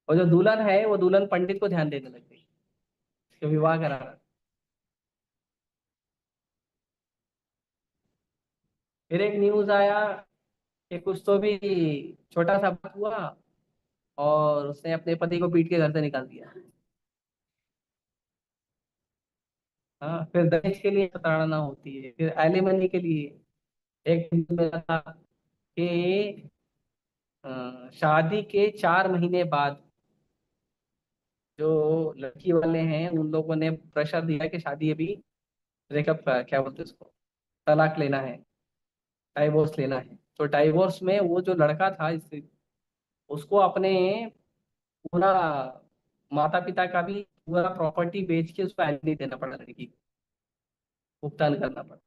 और जो दुल्हन है वो दुल्हन पंडित को ध्यान देने लग गई, उसके विवाह करा रहा। फिर एक न्यूज आया कि कुछ तो भी छोटा सा बात हुआ और उसने अपने पति को पीट के घर से निकाल दिया। हाँ, फिर दहेज के लिए प्रताड़ना होती है, फिर एलिमनी के लिए। एक न्यूज़ में था कि शादी के 4 महीने बाद जो लड़की वाले हैं उन लोगों ने प्रेशर दिया कि शादी अभी ब्रेकअप का क्या बोलते हैं उसको, तलाक लेना है, डाइवोर्स लेना है। तो डाइवोर्स में वो जो लड़का था उसको अपने पूरा माता पिता का भी पूरा प्रॉपर्टी बेच के उसको एलिमनी देना पड़ा, लड़की को भुगतान करना पड़ा।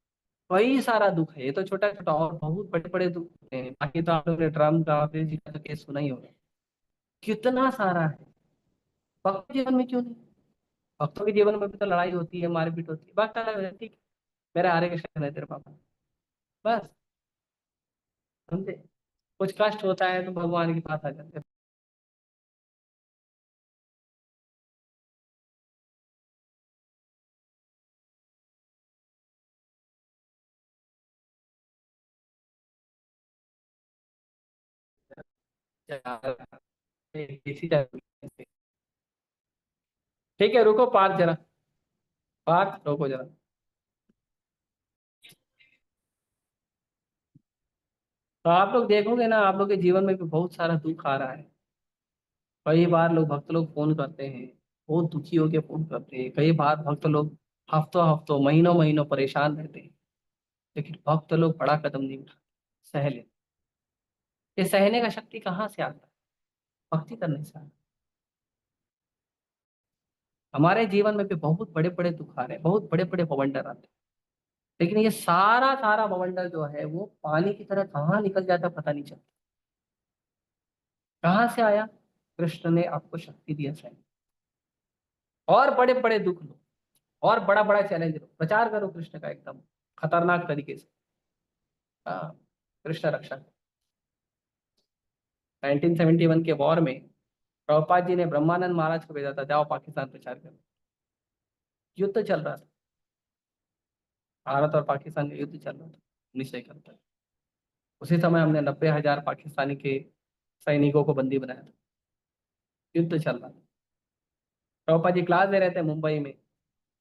वही सारा दुख है, ये तो छोटा छोटा, और बहुत बड़े बड़े दुख होते हैं। बाकी तो आप लोगों ने ड्रम का फिर जी का तो केस सुना ही होगा, कितना सारा है। भक्त के जीवन में क्यों नहीं, भक्तों के जीवन में भी तो लड़ाई होती है, मारपीट होती है, भक्त अलग है, ठीक है, मेरे हरे कृष्ण है तेरे पापा, बस, समझे। कुछ कष्ट होता है तो भगवान के पास आ जाते हैं। इसी तरह। ठीक है, रुको पार्थ जरा, पार्थ रोको जरा। तो आप लोग देखोगे ना, आप लोग के जीवन में भी बहुत सारा दुख आ रहा है। कई बार लोग भक्त लोग फोन करते हैं, बहुत दुखी होके फोन करते हैं, कई बार भक्त लोग हफ्तों हफ्तों महीनों महीनों परेशान रहते हैं, लेकिन भक्त लोग बड़ा कदम नहीं उठाते, सह लेते। ये सहने का शक्ति कहाँ से आता है? भक्ति करने से आता है। हमारे जीवन में भी बहुत बड़े बड़े दुख आ रहे हैं, बहुत बड़े बड़े बवंडर आते हैं, लेकिन ये सारा सारा बवंडर जो है वो पानी की तरह कहाँ निकल जाता है पता नहीं चलता। कहाँ से आया? कृष्ण ने आपको शक्ति दिया सहने। और बड़े बड़े दुख लो, और बड़ा बड़ा चैलेंज लो, प्रचार करो कृष्ण का एकदम खतरनाक तरीके से। हाँ, कृष्ण रक्षा। 1971 के वॉर में प्रभुपाद जी ने ब्रह्मानंद महाराज को भेजा था, जाओ पाकिस्तान प्रचार करो। युद्ध चल रहा था, भारत और पाकिस्तान का युद्ध चल रहा था 1971। उसी समय हमने 90,000 पाकिस्तानी के सैनिकों को बंदी बनाया था। युद्ध चल रहा था। प्रभुपाद जी क्लास दे रहे थे मुंबई में,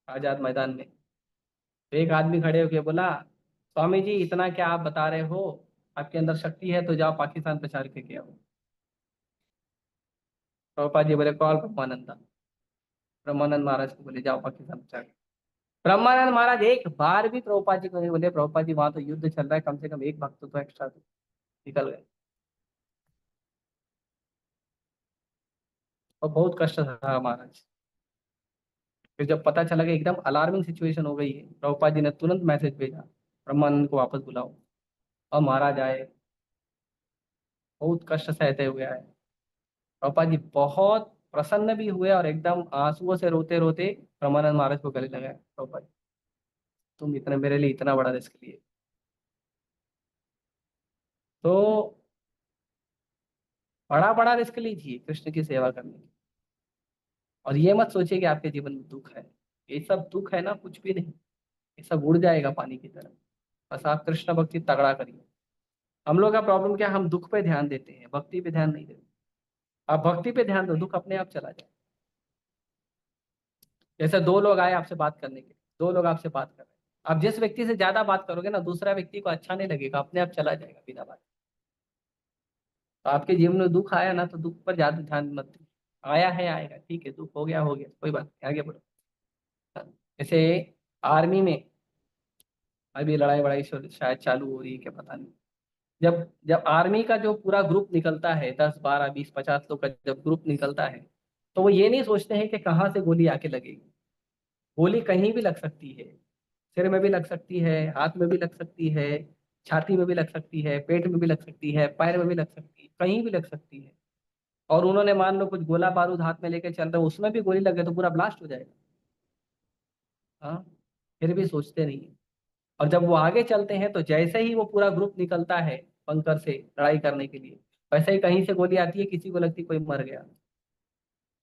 आजाद मैदान में। तो एक आदमी खड़े होके बोला, स्वामी जी इतना क्या आप बता रहे हो, आपके अंदर शक्ति है तो जाओ पाकिस्तान प्रचार करके आओ। प्रभुपाद जी बोले, कॉल ब्रह्मानंदा। ब्रह्मानंद महाराज को बोले, जाओ पाकिस्तान प्रचार। ब्रह्मानंद महाराज एक बार भी प्रभुपाद जी को नहीं बोले, प्रभुपाद जी वहां तो युद्ध चल रहा है, कम से कम एक भक्त तो एक्स्ट्रा दो। निकल गए। और बहुत कष्ट था महाराज। फिर जब पता चला कि एकदम अलार्मिंग सिचुएशन हो गई है, प्रभुपाद जी ने तुरंत मैसेज भेजा, ब्रह्मानंद को वापस बुलाओ। और महाराज आए, बहुत कष्ट सहते हुए आए। प्रभुपाद जी बहुत प्रसन्न भी हुए और एकदम आंसुओं से रोते रोते ब्रह्मानंद महाराज को गले लगाए, प्रभुपाद जी, तुम इतना मेरे लिए इतना बड़ा रिस्क लिए। तो बड़ा बड़ा रिस्क लीजिए कृष्ण की सेवा करने की। और ये मत सोचिए कि आपके जीवन में दुख है। ये सब दुख है ना, कुछ भी नहीं। ये सब उड़ जाएगा पानी की तरह। बस आप कृष्ण भक्ति तगड़ा करिए। हम लोग का प्रॉब्लम क्या है, हम दुख पे ध्यान देते हैं, भक्ति पे ध्यान नहीं देते। आप भक्ति पे ध्यान दो, दुख अपने आप चला जाए। जैसे दो लोग आए आपसे बात करने के लिए, दो लोग आपसे बात कर रहे हैं, आप जिस व्यक्ति से ज्यादा बात करोगे ना, दूसरा व्यक्ति को अच्छा नहीं लगेगा, अपने आप चला जाएगा बिना बात। तो आपके जीवन में दुख आया ना, तो दुख पर ज्यादा ध्यान मत दो। आया है आएगा, ठीक है, दुख हो गया कोई बात नहीं, आगे बढ़ो। जैसे आर्मी में अभी लड़ाई वड़ाई शायद चालू हो रही है क्या पता नहीं। जब जब आर्मी का जो पूरा ग्रुप निकलता है, 10 12 20 50 लोग का जब ग्रुप निकलता है, तो वो ये नहीं सोचते हैं कि कहाँ से गोली आके लगेगी। गोली कहीं भी लग सकती है, सिर में भी लग सकती है, हाथ में भी लग सकती है, छाती में भी लग सकती है, पेट में भी लग सकती है, पैर में भी लग सकती है, कहीं भी लग सकती है। और उन्होंने मान लो कुछ गोला बारूद हाथ में लेके चल रहे, उसमें भी गोली लगे तो पूरा ब्लास्ट हो जाएगा। हाँ, फिर भी सोचते नहीं है। और जब वो आगे चलते हैं तो जैसे ही वो पूरा ग्रुप निकलता है बंकर से लड़ाई करने के लिए, वैसे ही कहीं से गोली आती है, किसी को लगती है कोई मर गया।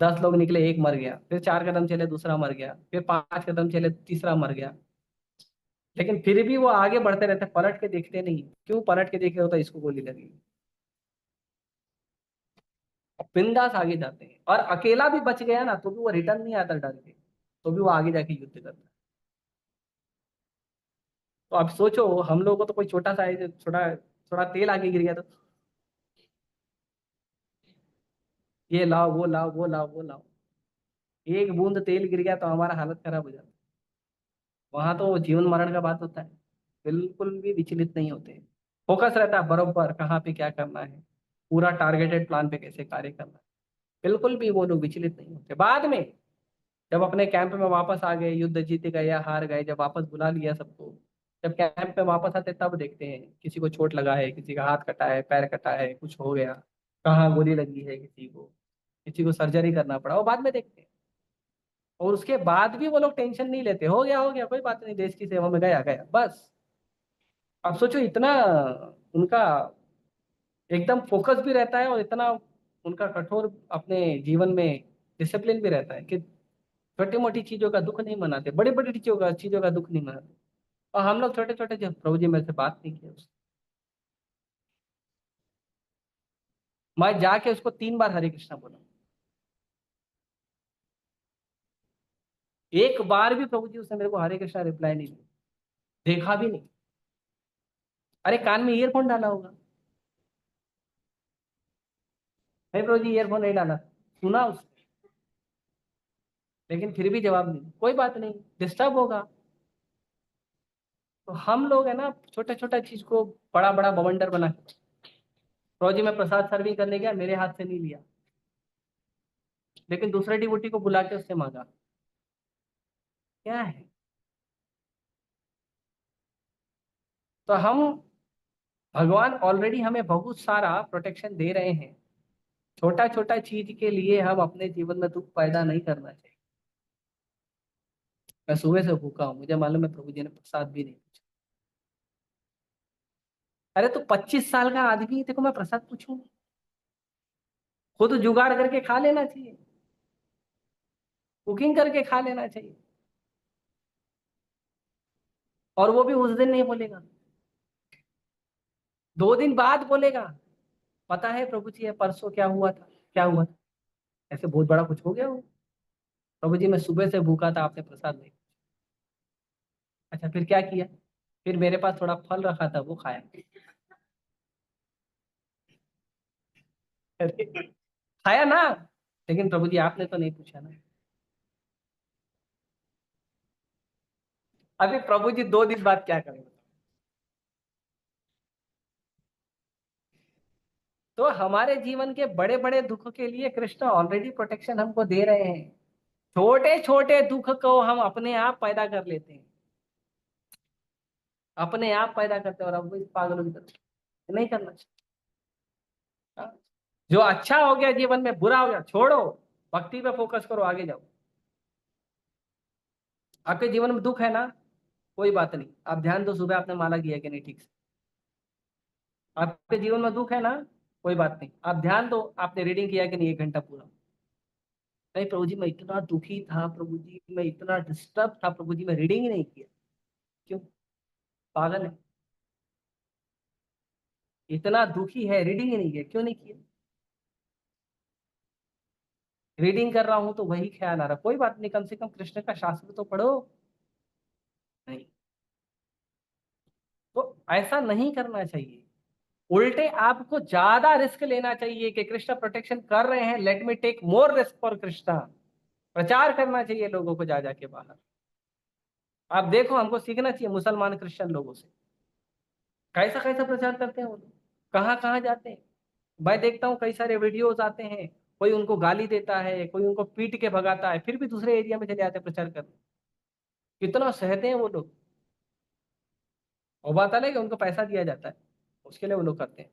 10 लोग निकले, एक मर गया, फिर 4 कदम चले दूसरा मर गया, फिर 5 कदम चले तीसरा मर गया। लेकिन फिर भी वो आगे बढ़ते रहते, पलट के देखते नहीं। क्यों पलट के देखे हो तो इसको गोली लगी। बिंदास आगे जाते हैं, और अकेला भी बच गया ना तो भी वो रिटर्न नहीं आता डर के, तो भी वो आगे जाके युद्ध करता है। तो आप सोचो, हम लोगों को तो कोई छोटा सा है, छोटा थोड़ा तेल आगे गिर गया तो ये लाओ वो लाओ वो लाओ वो लाओ। एक बूंद तेल गिर गया तो हमारा हालत खराब हो जाता है। वहां तो जीवन मरण का बात होता है, बिल्कुल भी विचलित नहीं होते। फोकस रहता है बरोबर कहाँ पे क्या करना है, पूरा टारगेटेड प्लान पे कैसे कार्य करना है। बिल्कुल भी वो लोग विचलित नहीं होते। बाद में जब अपने कैंप में वापस आ गए, युद्ध जीत गए या हार गए, जब वापस बुला लिया सबको, जब कैंप में वापस आते तब देखते हैं किसी को चोट लगा है, किसी का हाथ कटा है, पैर कटा है, कुछ हो गया, कहाँ गोली लगी है, किसी को सर्जरी करना पड़ा, वो बाद में देखते हैं। और उसके बाद भी वो लोग टेंशन नहीं लेते, हो गया कोई बात नहीं, देश की सेवा में गया गया बस। आप सोचो इतना उनका एकदम फोकस भी रहता है, और इतना उनका कठोर अपने जीवन में डिसिप्लिन भी रहता है कि छोटी मोटी चीजों का दुख नहीं मनाते, बड़ी बड़ी चीजों का दुख नहीं मनाते। और हम लोग छोटे छोटे, जब प्रभु जी मेरे से बात नहीं किया उसने, मैं जाके उसको 3 बार हरे कृष्णा बोला, एक बार भी प्रभु जी उसने मेरे को हरे कृष्णा रिप्लाई नहीं दिया, देखा भी नहीं। अरे कान में ईयरफोन डाला होगा। नहीं प्रभु जी ईयरफोन नहीं डाला, सुना उसने। लेकिन फिर भी जवाब नहीं, कोई बात नहीं, डिस्टर्ब होगा। तो हम लोग है ना छोटा छोटा चीज को बड़ा बड़ा बवंडर बना। रोजी में प्रसाद सर्विंग करने गया, मेरे हाथ से नहीं लिया, लेकिन दूसरे डिवोटी को बुला के उससे मांगा। क्या है? तो हम, भगवान ऑलरेडी हमें बहुत सारा प्रोटेक्शन दे रहे हैं। छोटा छोटा चीज के लिए हम अपने जीवन में दुख पैदा नहीं करना चाहिए। मैं सुबह से भूखा हूँ, मुझे मालूम है प्रभु जी ने प्रसाद भी नहीं पूछा। अरे तो 25 साल का आदमी, देखो मैं प्रसाद पूछूं? खुद जुगाड़ करके खा लेना चाहिए, कुकिंग करके खा लेना चाहिए। और वो भी उस दिन नहीं बोलेगा, 2 दिन बाद बोलेगा, पता है प्रभु जी ये परसों क्या हुआ था, क्या हुआ था? ऐसे बहुत बड़ा कुछ हो गया हो? प्रभु जी मैं सुबह से भूखा था, आपने प्रसाद नहीं। अच्छा फिर क्या किया? फिर मेरे पास थोड़ा फल रखा था, वो खाया। अरे, खाया ना, लेकिन प्रभु जी आपने तो नहीं पूछा ना। अभी प्रभु जी 2 दिन बाद क्या करेंगे? तो हमारे जीवन के बड़े बड़े दुख के लिए कृष्ण ऑलरेडी प्रोटेक्शन हमको दे रहे हैं। छोटे छोटे दुख को हम अपने आप पैदा कर लेते हैं, अपने आप पैदा करते हैं, और अब इस पागलों की तरह नहीं करना चाहिए। हाँ? जो अच्छा हो गया जीवन में, बुरा हो गया छोड़ो, भक्ति पे फोकस करो, आगे जाओ। आपके जीवन में दुख है ना, कोई बात नहीं, आप ध्यान दो सुबह आपने माला किया कि नहीं ठीक से। आपके जीवन में दुख है ना, कोई बात नहीं, आप ध्यान दो आपने रीडिंग किया कि नहीं 1 घंटा पूरा। नहीं प्रभु जी मैं इतना दुखी था, प्रभु जी मैं इतना डिस्टर्ब था, प्रभु जी मैं रीडिंग ही नहीं किया। क्यों? पागल है? इतना दुखी है, रीडिंग ही नहीं किया, क्यों नहीं किया? रीडिंग कर रहा हूं तो वही ख्याल आ रहा, कोई बात नहीं, कम से कम कृष्ण का शास्त्र तो पढ़ो। नहीं, तो ऐसा नहीं करना चाहिए। उल्टे आपको ज्यादा रिस्क लेना चाहिए कि कृष्ण प्रोटेक्शन कर रहे हैं, let me take more risk for Krishna. प्रचार करना चाहिए लोगों को जा जाके बाहर। आप देखो हमको सीखना चाहिए मुसलमान क्रिश्चियन लोगों से, कैसा कैसा प्रचार करते हैं वो लोग, कहाँ कहाँ जाते हैं। मैं देखता हूँ कई सारे वीडियोस आते हैं, कोई उनको गाली देता है, कोई उनको पीट के भगाता है, फिर भी दूसरे एरिया में चले जाते हैं प्रचार करने। कितना सहते हैं वो लोग। और बात अलग है, उनको पैसा दिया जाता है, उसके लिए वो लोग करते हैं।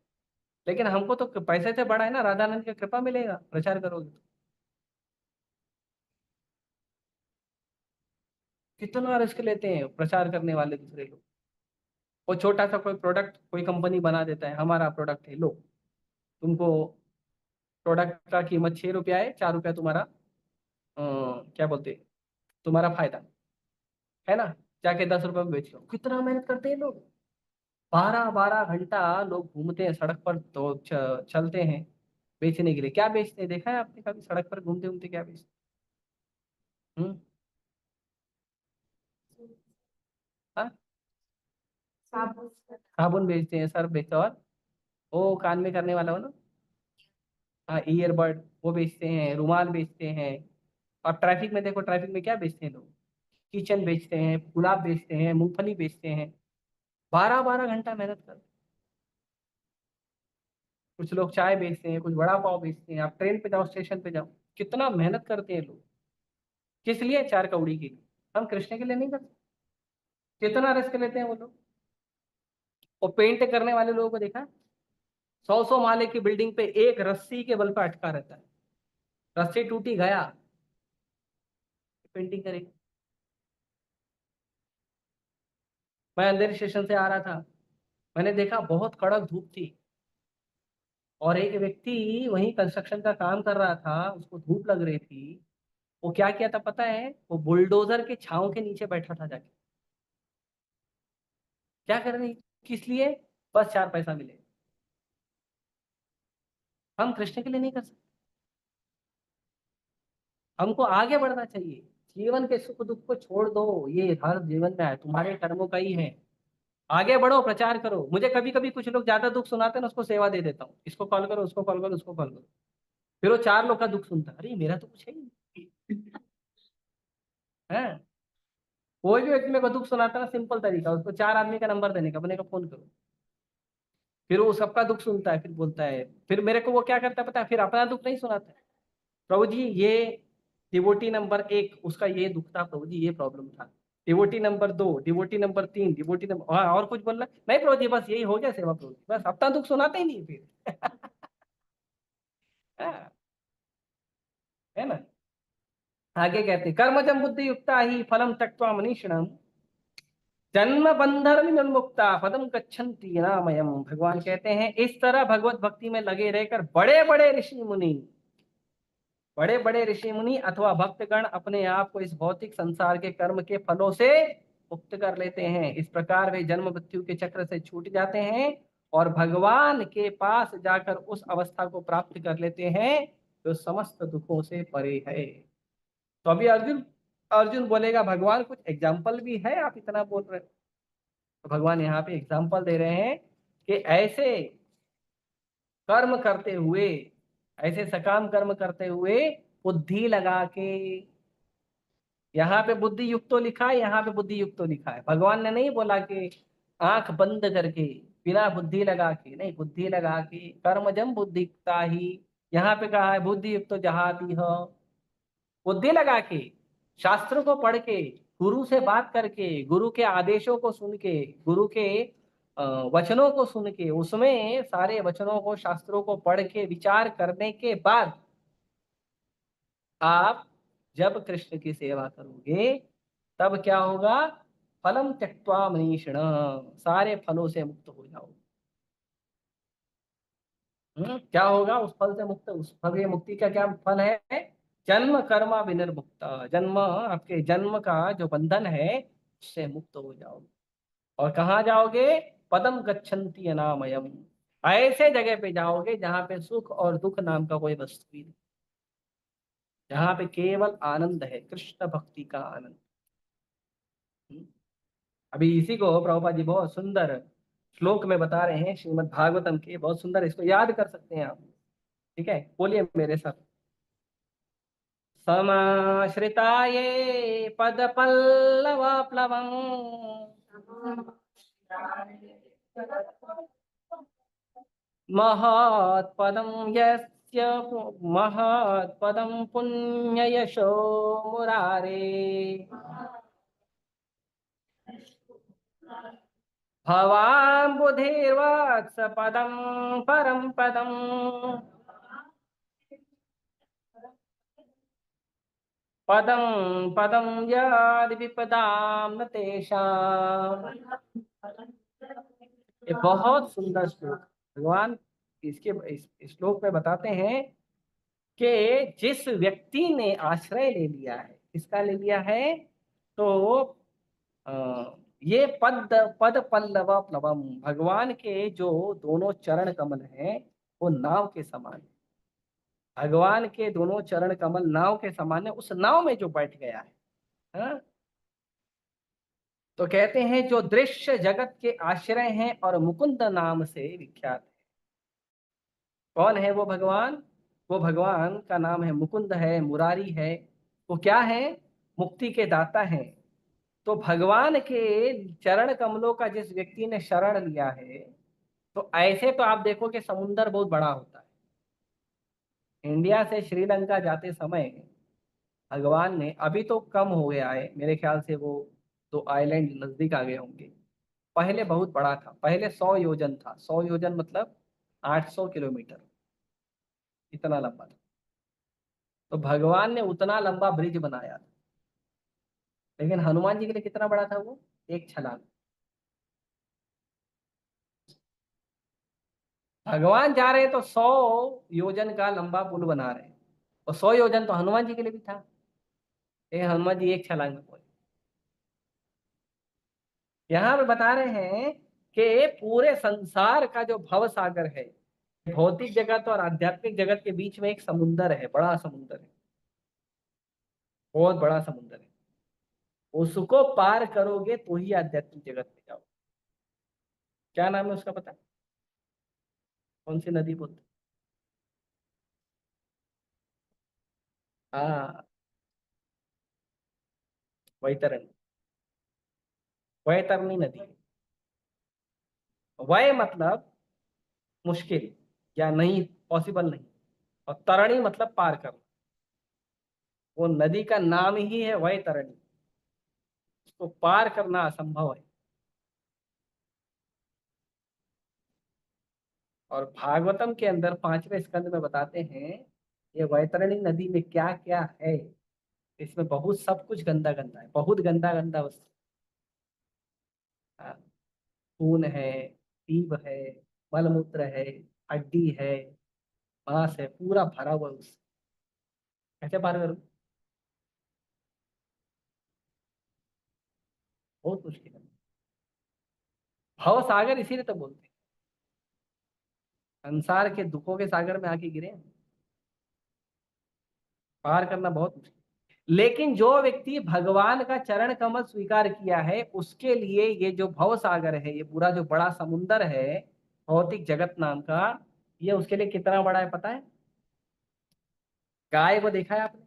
लेकिन हमको तो पैसे से बड़ा है ना, राधानंद की कृपा मिलेगा प्रचार करोगे तो। कितना रिस्क लेते हैं प्रचार करने वाले दूसरे लोग। वो छोटा सा कोई प्रोडक्ट कोई कंपनी बना देता है, हमारा प्रोडक्ट है लो, तुमको प्रोडक्ट का कीमत 6 रुपया है, 4 रुपया तुम्हारा क्या बोलते हैं, तुम्हारा फायदा है ना, जाके 10 रुपये में बेच लो। कितना मेहनत करते हैं लोग, 12 12 घंटा लोग घूमते हैं सड़क पर, तो चलते हैं बेचने के लिए। क्या बेचते हैं देखा है आपने कभी सड़क पर घूमते घूमते क्या बेचते हैं? हाँ, साबुन बेचते हैं, सर्फ बेचते हैं, और वो कान में करने वाला हो ना, हाँ ईयरबड, वो बेचते हैं, रुमाल बेचते हैं। और ट्रैफिक में देखो, ट्रैफिक में क्या बेचते हैं लोग, किचन बेचते हैं, गुलाब बेचते हैं, मूंगफली बेचते हैं। 12 12 घंटा मेहनत कर। कुछ लोग चाय बेचते हैं, कुछ वड़ा पाव बेचते हैं, आप ट्रेन पे जाओ, स्टेशन पे जाओ, कितना मेहनत करते हैं लोग। किस लिए? 4 कौड़ी के लिए। हम कृष्ण के लिए नहीं करते? कितना रिस्क लेते हैं वो लोग। और पेंट करने वाले लोगों को देखा, 100 100 माले की बिल्डिंग पे एक रस्सी के बल पर अटका रहता है, रस्सी टूटी गया, पेंटिंग करेगा। मैं अंधेरी स्टेशन से आ रहा था, मैंने देखा बहुत कड़क धूप थी, और एक व्यक्ति वहीं कंस्ट्रक्शन का काम कर रहा था, उसको धूप लग रही थी। वो क्या किया था पता है? वो बुलडोजर के छांव के नीचे बैठा था जाके। क्या कर रही, किस लिए? बस 4 पैसा मिले। हम कृष्ण के लिए नहीं कर सकते? हमको आगे बढ़ना चाहिए। जीवन के सुख दुख को छोड़ दो, ये हर जीवन में है, तुम्हारे कर्मों का ही है। आगे बढ़ो, प्रचार करो। मुझे कभी कभी कुछ लोग ज्यादा दुख सुनाते हैं ना, उसको सेवा दे देता हूँ, इसको कॉल करो, उसको कॉल करो, उसको कॉल करो। फिर वो 4 लोग का दुख सुनता है, अरे मेरा तो कुछ है ही नहीं। है। कोई भी व्यक्ति मेरे को दुख सुनाता है ना, सिंपल तरीका, उसको 4 आदमी का नंबर देने का, अपने का फोन करो, फिर वो सबका दुख सुनता है, फिर बोलता है, फिर मेरे को वो क्या करता है पता है, फिर अपना दुख नहीं सुनाता है। प्रभु जी ये डिवोटी नंबर 1 उसका ये दुख था, प्रभु जी ये प्रॉब्लम था, devotee number 2, devotee number 3, devotee number, हाँ और कुछ बोलना नहीं प्रभु जी, बस यही हो गया सेवा प्रभु जी, बस अपना दुख सुनाते ही नहीं फिर। हाँ, है ना। आगे कहते हैं, कर्मजम बुद्धि युक्ता ही फलम त्यक्त्वा मनीषिणम जन्म बंधन विमुक्ता पदम गच्छन्ति नामयम्। भगवान कहते हैं इस तरह भगवत भक्ति में लगे रहकर बड़े बड़े ऋषि मुनि अथवा भक्तगण अपने आप को इस भौतिक संसार के कर्म के फलों से मुक्त कर लेते हैं। इस प्रकार वे जन्म मृत्यु के चक्र से छूट जाते हैं और भगवान के पास जाकर उस अवस्था को प्राप्त कर लेते हैं जो समस्त दुखों से परे है। तो अभी अर्जुन अर्जुन बोलेगा भगवान कुछ एग्जाम्पल भी है, आप इतना बोल रहे हो। तो भगवान यहाँ पे एग्जाम्पल दे रहे हैं कि ऐसे कर्म करते हुए, ऐसे सकाम कर्म करते हुए बुद्धि लगा के, यहाँ पे बुद्धि युक्तो लिखा है, यहाँ पे बुद्धि युक्तो लिखा है। भगवान ने नहीं बोला कि आंख बंद करके बिना बुद्धि लगा के, नहीं, बुद्धि लगा के कर्मजम बुद्धिता ही, यहाँ पे कहा है बुद्धि युक्तो जहाती हो, बुद्धि लगा के शास्त्रों को पढ़ के, गुरु से बात करके, गुरु के आदेशों को सुन के, गुरु के वचनों को सुन के, उसमें सारे वचनों को शास्त्रों को पढ़ के विचार करने के बाद आप जब कृष्ण की सेवा करोगे तब क्या होगा, फलम त्यक्त्वा मनीषिण, सारे फलों से मुक्त हो जाओगे। क्या होगा उस फल से मुक्त, उस फल की मुक्ति का क्या फल है, जन्म कर्मा विनिर्मुक्त, जन्म आपके जन्म का जो बंधन है उससे मुक्त हो जाओगे। और कहाँ जाओगे, पदम गच्छन्ति अनामयम, ऐसे जगह पे जाओगे जहां पे सुख और दुख नाम का कोई वस्तु ही नहीं, जहां पे केवल आनंद है, कृष्ण भक्ति का आनंद। हम्म। अभी इसी को प्रभुपाद जी बहुत सुंदर श्लोक में बता रहे हैं, श्रीमद् भागवतम के, बहुत सुंदर, इसको याद कर सकते हैं आप। ठीक है, बोलिए मेरे साथ, समाश्रिताये पद पल्लवाप्लवम् महत्पदं यस्य महत्पदं पुण्ययशो मुरारे भवां बुधिर्वत्स पदं परं पदम् पदं पदं यद् विपदां न तेषाम्। ये बहुत सुंदर श्लोक, भगवान इसके इस श्लोक में बताते हैं कि जिस व्यक्ति ने आश्रय ले लिया है, किसका ले लिया है, तो ये पद पद पल्लव प्लवम, भगवान के जो दोनों चरण कमल हैं वो नाव के समान है। भगवान के दोनों चरण कमल नाव के समान है, उस नाव में जो बैठ गया है। हाँ? तो कहते हैं जो दृश्य जगत के आश्रय हैं और मुकुंद नाम से विख्यात है। कौन है वो भगवान, वो भगवान का नाम है मुकुंद है, मुरारी है। वो क्या है, मुक्ति के दाता है। तो भगवान के चरण कमलों का जिस व्यक्ति ने शरण लिया है, तो ऐसे तो आप देखो कि समुंदर बहुत बड़ा होता है। इंडिया से श्रीलंका जाते समय भगवान ने, अभी तो कम हो गया है मेरे ख्याल से, वो तो आइलैंड नजदीक आ गए होंगे, पहले बहुत बड़ा था, पहले 100 योजन था, 100 योजन मतलब 800 किलोमीटर, इतना लंबा था। तो भगवान ने उतना लंबा ब्रिज बनाया था, लेकिन हनुमान जी के लिए कितना बड़ा था वो, एक छलांग। भगवान जा रहे तो 100 योजन का लंबा पुल बना रहे हैं, और 100 योजन तो हनुमान जी के लिए भी था, लेकिन हनुमान जी एक छलांग में पहुंचे। यहाँ पे बता रहे हैं कि पूरे संसार का जो भव सागर है, भौतिक जगत और आध्यात्मिक जगत के बीच में एक समुंदर है, बड़ा समुंदर है, बहुत बड़ा समुंदर है। उसको पार करोगे तो ही आध्यात्मिक जगत में जाओ। क्या नाम है उसका पता है? कौन सी नदी बोलते हैं? हाँ, वैतरणी, वैतरणी नदी। वै मतलब मुश्किल या नहीं, पॉसिबल नहीं, और तरणी मतलब पार करना। वो नदी का नाम ही है वैतरणी, उसको पार करना असंभव है। और भागवतम के अंदर 5वें स्कंद में बताते हैं ये वैतरणी नदी में क्या क्या है। इसमें बहुत सब कुछ गंदा गंदा है, बहुत गंदा गंदा वस्तु। हाँ, खून है, पीप है, मलमूत्र है, हड्डी है, मांस है, पूरा भरा हुआ उससे। कैसे पार करूं? बहुत मुश्किल है। भव सागर इसीलिए तो बोलते हैं, संसार के दुखों के सागर में आके गिरे हैं। पार करना बहुत मुश्किल। लेकिन जो व्यक्ति भगवान का चरण कमल स्वीकार किया है उसके लिए ये जो भव सागर है, ये पूरा जो बड़ा समुंदर है भौतिक जगत नाम का, ये उसके लिए कितना बड़ा है पता है? गाय को देखा है आपने?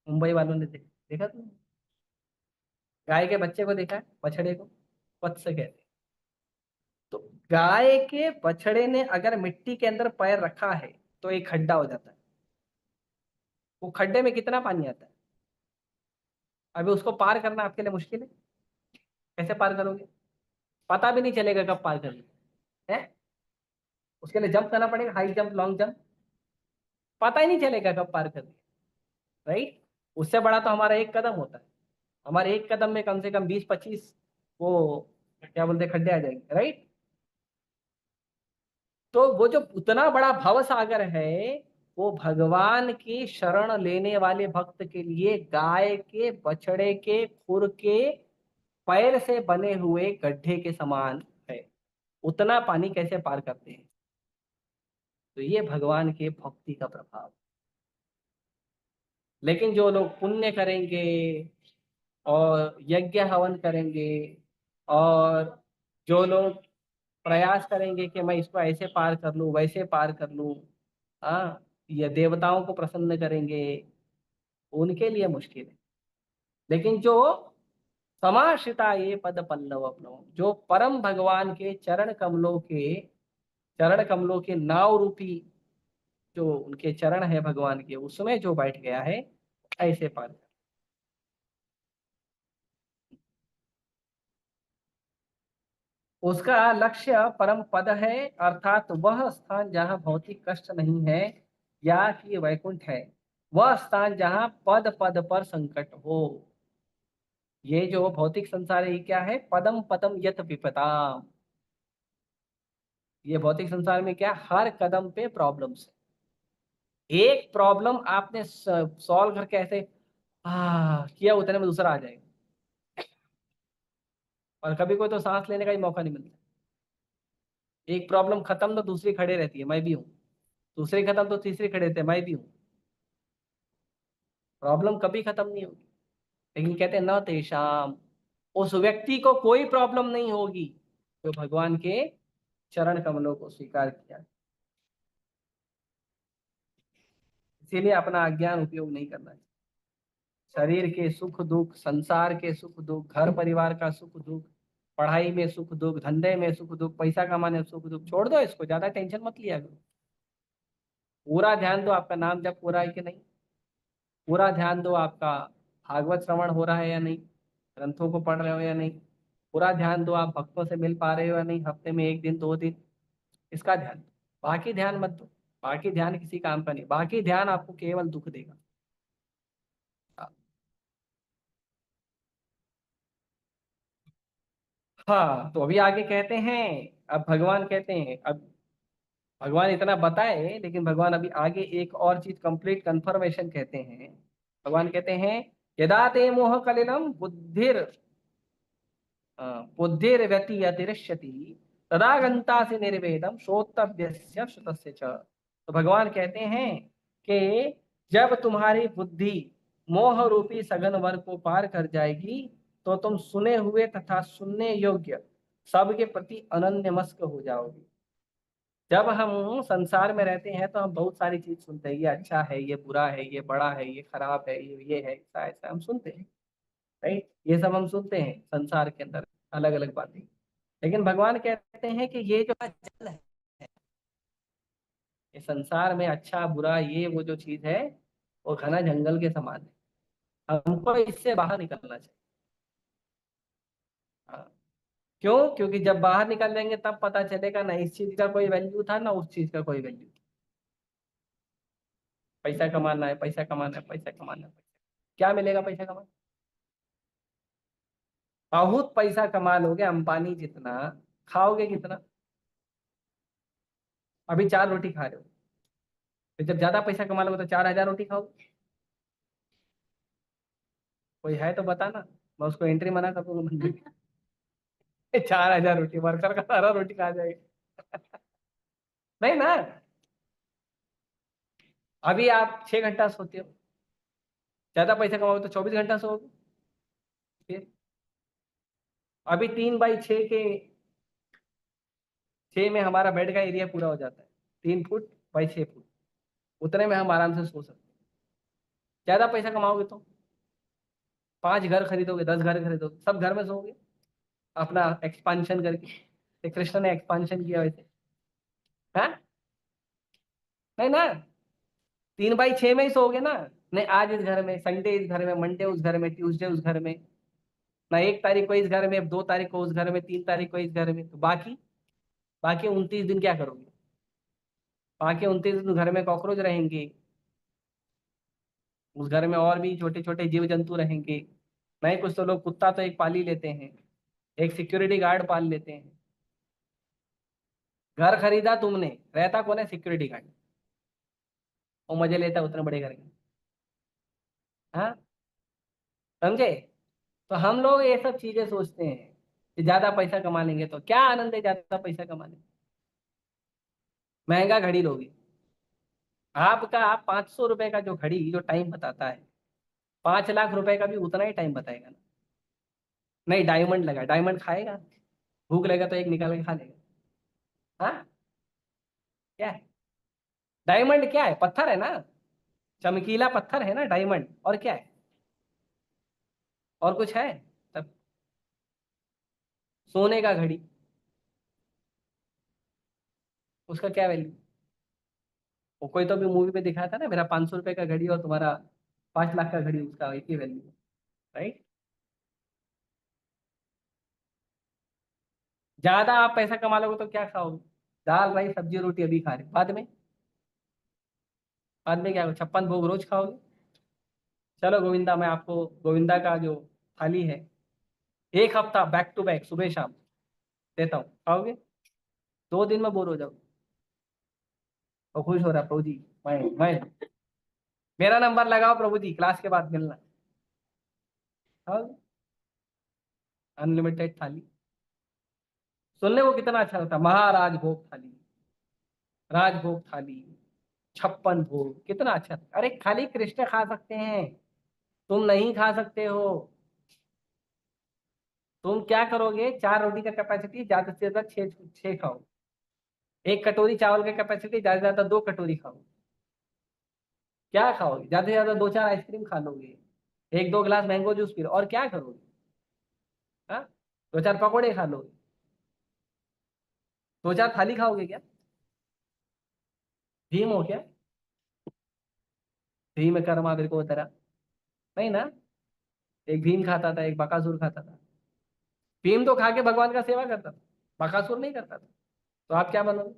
मुंबई वालों ने देखा तुमने? गाय के बच्चे को देखा है, बछड़े को? वत्स कहते हैं। तो गाय के बछड़े ने अगर मिट्टी के अंदर पैर रखा है तो एक खड्डा हो जाता है। वो खड्डे में कितना पानी आता है? अभी उसको पार करना आपके लिए मुश्किल है। कैसे पार करोगे? पता भी नहीं चलेगा कब पार कर लिया है। उसके लिए जंप करना पड़ेगा, हाई जंप, लॉन्ग जंप। पता ही नहीं चलेगा कब पार कर लिया। राइट। उससे बड़ा तो हमारा एक कदम होता है। हमारे एक कदम में कम से कम 20-25 वो क्या बोलते हैं, खड्डे आ जाएंगे। राइट। तो वो जो उतना बड़ा भव सागर है, वो भगवान की शरण लेने वाले भक्त के लिए गाय के बछड़े के खुर के पैर से बने हुए गड्ढे के समान है। उतना पानी कैसे पार करते हैं? तो ये भगवान के भक्ति का प्रभाव। लेकिन जो लोग पुण्य करेंगे और यज्ञ हवन करेंगे, और जो लोग प्रयास करेंगे कि मैं इसको ऐसे पार कर लूं, वैसे पार कर लूं, हाँ, ये देवताओं को प्रसन्न करेंगे, उनके लिए मुश्किल है। लेकिन जो समाश्रिता ये पद पल्लव अपनो, जो परम भगवान के चरण कमलों के नाव रूपी जो उनके चरण है भगवान के, उसमें जो बैठ गया है, ऐसे पार। उसका लक्ष्य परम पद है, अर्थात वह स्थान जहाँ भौतिक कष्ट नहीं है या कि वैकुंठ है। वह स्थान जहाँ पद पद पर संकट हो। ये जो भौतिक संसार है, ये क्या है? पदम पदम यत विपदाम। ये भौतिक संसार में क्या, हर कदम पे प्रॉब्लम्स है। एक प्रॉब्लम आपने सॉल्व करके ऐसे किया, उतने में दूसरा आ जाएगा। और कभी कोई तो सांस लेने का ही मौका नहीं मिलता। एक प्रॉब्लम खत्म तो दूसरी खड़े रहती है, मैं भी हूँ। दूसरी खत्म तो तीसरी खड़े रहते हैं, मैं भी हूँ। प्रॉब्लम कभी खत्म नहीं होगी। लेकिन कहते हैं न तेषाम, उस व्यक्ति को कोई प्रॉब्लम नहीं होगी जो भगवान के चरण कमलों को स्वीकार किया। इसीलिए अपना अज्ञान उपयोग नहीं करना चाहिए। शरीर के सुख दुख, संसार के सुख दुख, घर परिवार का सुख दुख, पढ़ाई में सुख दुख, धंधे में सुख दुख, पैसा कमाने में सुख दुख, छोड़ दो इसको, ज्यादा टेंशन मत लिया करो। पूरा ध्यान दो आपका नाम जब पूरा है कि नहीं। पूरा ध्यान दो आपका भागवत श्रवण हो रहा है या नहीं, ग्रंथों को पढ़ रहे हो या नहीं। पूरा ध्यान दो आप भक्तों से मिल पा रहे हो या नहीं, हफ्ते में 1 दिन 2 दिन। इसका ध्यान दो। बाकी ध्यान मत दो। बाकी ध्यान किसी काम का नहीं, बाकी ध्यान आपको केवल दुख देगा। हाँ, तो अभी आगे कहते हैं। अब भगवान कहते हैं, अब भगवान इतना बताए, लेकिन भगवान अभी आगे एक और चीज कंप्लीट कंफर्मेशन कहते हैं। भगवान कहते हैं यदा ते मोह कलिलम बुद्धिर बुद्धिर्व्यतिरिष्यति तदा गन्तासि निर्वेदम श्रोतव्यस्य श्रुतस्य च। तो भगवान कहते हैं कि जब तुम्हारी बुद्धि मोह रूपी सघन वर को पार कर जाएगी तो तुम सुने हुए तथा सुनने योग्य सबके प्रति अनन्य मस्क हो जाओगे। जब हम संसार में रहते हैं तो हम बहुत सारी चीज सुनते हैं, ये अच्छा है, ये बुरा है, ये बड़ा है, ये खराब है, ये है, ऐसा ऐसा हम सुनते हैं। राइट, ये सब हम सुनते हैं संसार के अंदर अलग अलग बातें। लेकिन भगवान कहते हैं कि ये जो जल है, ये संसार में अच्छा बुरा ये वो जो चीज है, वो घना जंगल के समान है, हमको इससे बाहर निकलना चाहिए। हाँ। क्यों? क्योंकि जब बाहर निकल जाएंगे तब पता चलेगा ना इस चीज का कोई वैल्यू था ना उस चीज का कोई वैल्यू। पैसा कमाना है, पैसा कमाना है, पैसा कमाना है, क्या मिलेगा पैसा कमा? बहुत पैसा कमा लोगे अंबानी जितना, खाओगे कितना? अभी 4 रोटी खा रहे हो, फिर जब ज्यादा पैसा कमा लोगे तो 4,000 रोटी खाओगे। कोई है तो बताना, मैं उसको एंट्री मना कर दूंगा मंदिर की। 4,000 रोटी वर्कर का सारा रोटी खा जाएगा। नहीं ना। अभी आप 6 घंटा सोते हो, ज्यादा पैसा कमाओगे तो 24 घंटा सोओगे। फिर अभी 3x6 में हमारा बेड का एरिया पूरा हो जाता है, 3 फुट बाई 6 फुट, उतने में हम आराम से सो सकते हैं। ज्यादा पैसा कमाओगे तो 5 घर खरीदोगे, 10 घर खरीदोगे, सब घर में सोओगे अपना एक्सपांशन करके। ये कृष्ण ने एक्सपांशन किया वैसे। हाँ, नहीं ना, 3x6 में ही सोओगे ना। नहीं, आज इस घर में, संडे इस घर में, मंडे उस घर में, ट्यूसडे उस घर में, ना 1 तारीख को इस घर में, 2 तारीख को उस घर में, 3 तारीख को इस घर में, तो बाकी बाकी 29 दिन क्या करोगे? बाकी 29 दिन घर में कॉकरोच रहेंगे, उस घर में और भी छोटे छोटे जीव जंतु रहेंगे। नहीं, कुछ तो लोग कुत्ता तो एक पाल ही लेते हैं, एक सिक्योरिटी गार्ड पाल लेते हैं। घर खरीदा तुमने, रहता कौन है? Security guard. वो मजे लेता है उतने बड़े घर के। हाँ, समझे? तो हम लोग ये सब चीजें सोचते हैं कि ज्यादा पैसा कमा लेंगे तो क्या आनंद है, ज्यादा पैसा कमाने में। महंगा घड़ी लोगे, आपका आप 500 रुपए का जो घड़ी जो टाइम बताता है, 5 लाख रुपए का भी उतना ही टाइम बताएगा ना। नहीं, डायमंड लगा, डायमंड खाएगा? भूख लगा तो एक निकाल के खा लेगा। हाँ, क्या है? डायमंड क्या है? पत्थर है ना, चमकीला पत्थर है ना डायमंड, और क्या है? और कुछ है? तब सोने का घड़ी, उसका क्या वैल्यू? वो कोई तो भी मूवी में दिखाया था ना, मेरा 500 रुपए का घड़ी और तुम्हारा 5 लाख का घड़ी, उसका एक ही वैल्यू है। राइट। ज्यादा आप पैसा कमा लोगे तो क्या खाओगे? दाल भाई सब्जी रोटी अभी खा रहे, बाद में क्या? 56 भोग रोज खाओगे? चलो गोविंदा, मैं आपको गोविंदा का जो थाली है, 1 हफ्ता बैक टू बैक सुबह शाम देता हूँ, खाओगे? 2 दिन में बोर हो जाओगे। और खुश हो रहा प्रभु जी, मैं मेरा नंबर लगाओ प्रभु जी, क्लास के बाद मिलना। खाओगे? अनलिमिटेड थाली, सुनने को कितना अच्छा लगता है, महाराज भोग थाली, राजभोग थाली, 56 भोग, कितना अच्छा। अरे खाली कृष्ण खा सकते हैं, तुम नहीं खा सकते हो। तुम क्या करोगे? 4 रोटी का कैपेसिटी, ज्यादा से ज्यादा छह छह खाओ। एक कटोरी चावल का कैपेसिटी, ज्यादा से ज्यादा 2 कटोरी खाओ। क्या खाओगे? ज्यादा से ज्यादा 2-4 आइसक्रीम खा लोगे, 1-2 गिलास मैंगो जूस पी लो, और क्या करोगे? हाँ, 2-4 पकौड़े खा लोगे, 2-4 थाली खाओगे क्या? भीम हो क्या? भीम कर्मा मेरे को तेरा, नहीं ना। एक भीम खाता था, एक बकासुर खाता था। भीम तो खा के भगवान का सेवा करता था, बकासुर नहीं करता था। तो आप क्या बनोगे?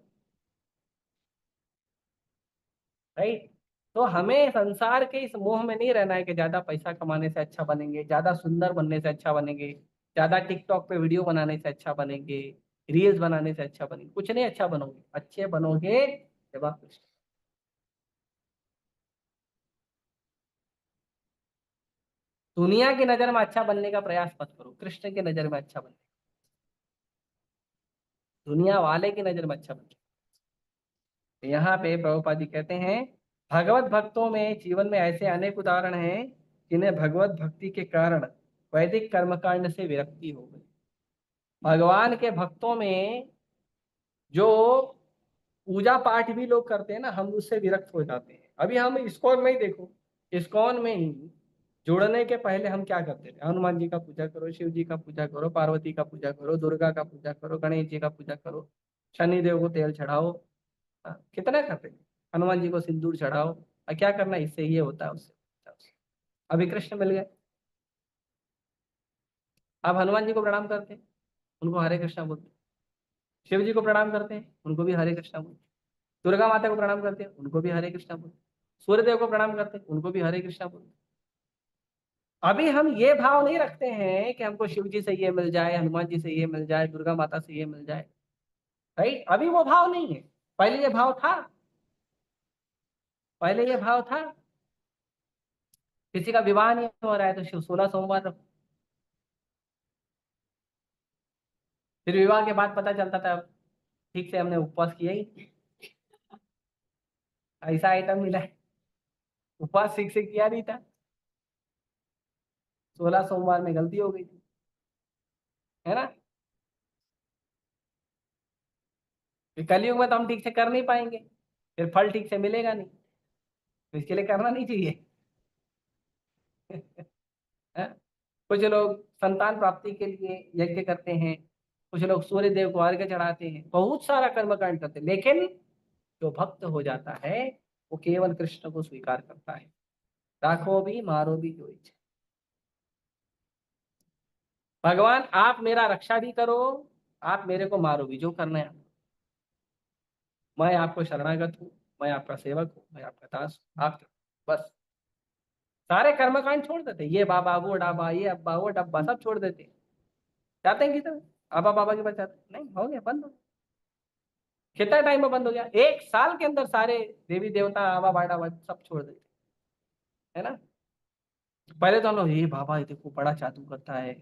राइट। तो हमें संसार के इस मोह में नहीं रहना है कि ज्यादा पैसा कमाने से अच्छा बनेंगे, ज्यादा सुंदर बनने से अच्छा बनेंगे, ज्यादा टिकटॉक पे वीडियो बनाने से अच्छा बनेंगे, रील्स बनाने से अच्छा बनेंगे। कुछ नहीं अच्छा बनोगे, अच्छे बनोगे जब आप दुनिया की नजर में अच्छा बनने का प्रयास मत करो, कृष्ण की नजर में अच्छा बने, दुनिया वाले की नजर में अच्छा बने। यहाँ पे प्रभुपाद जी कहते हैं, भगवत भक्तों में जीवन में ऐसे अनेक उदाहरण हैं जिन्हें भगवत भक्ति के कारण वैदिक कर्मकांड से विरक्ति हो गई। भगवान के भक्तों में जो पूजा पाठ भी लोग करते हैं ना, हम उससे विरक्त हो जाते हैं। अभी हम इस्कॉन में ही देखो, इस्कॉन में ही जुड़ने के पहले हम क्या करते थे? हनुमान जी का पूजा करो, शिव जी का पूजा करो, पार्वती का पूजा करो, दुर्गा का पूजा करो, गणेश जी का पूजा करो, शनि देव को तेल चढ़ाओ। कितना करते थे? हनुमान जी को सिंदूर चढ़ाओ। और क्या करना, इससे ये होता है, उससे होता है, उससे। अभी कृष्ण मिल गए, अब हनुमान जी को प्रणाम करते हैं, उनको हरे कृष्णा बोलते हैं। शिव जी को प्रणाम करते हैं, उनको भी हरे कृष्णा बोलते हैं। दुर्गा माता को प्रणाम करते हैं, उनको भी हरे कृष्णा बोलते हैं। सूर्य देव को प्रणाम करते हैं, उनको भी हरे कृष्णा बोलते हैं। अभी हम ये भाव नहीं रखते हैं कि हमको शिव जी से ये मिल जाए, हनुमान जी से ये मिल जाए, दुर्गा माता से ये मिल जाए। राइट, अभी वो भाव नहीं है। पहले ये भाव था, पहले ये भाव था। किसी का विवाह नहीं हो रहा है तो शिव 16 सोमवार रखो। फिर विवाह के बाद पता चलता था ठीक से हमने उपवास किया ही नहीं। ऐसा आइटम मिला है, उपवास ठीक से किया नहीं था, 16 सोमवार में गलती हो गई थी, है ना। फिर कलयुग में तो हम ठीक से कर नहीं पाएंगे, फिर फल ठीक से मिलेगा नहीं, तो इसके लिए करना नहीं चाहिए। है? कुछ लोग संतान प्राप्ति के लिए यज्ञ करते हैं, कुछ लोग सूर्य देव को अर्घ्य चढ़ाते हैं, बहुत सारा कर्मकांड करते हैं, लेकिन जो भक्त हो जाता है वो केवल कृष्ण को स्वीकार करता है। राखो भी मारो भी जो इच्छा। भगवान आप मेरा रक्षा भी करो, आप मेरे को मारो भी, जो करना है। मैं आपको शरणागत हूँ, मैं आपका सेवक हूँ, मैं आपका दास हूँ, आप बस। सारे कर्मकांड छोड़ देते, ये बाबा वो डाबा, ये अब्बा वो डब्बा, सब छोड़ देते। जाते हैं किधर? अब्बा बाबा के पास जाते नहीं, हो गया बंद हो गया। कितना टाइम में बंद हो गया? 1 साल के अंदर सारे देवी देवता आवा बाड़ा सब छोड़ देते, है ना। पहले तो हम लोग, ये बाबा ये देखो बड़ा जादू करता है,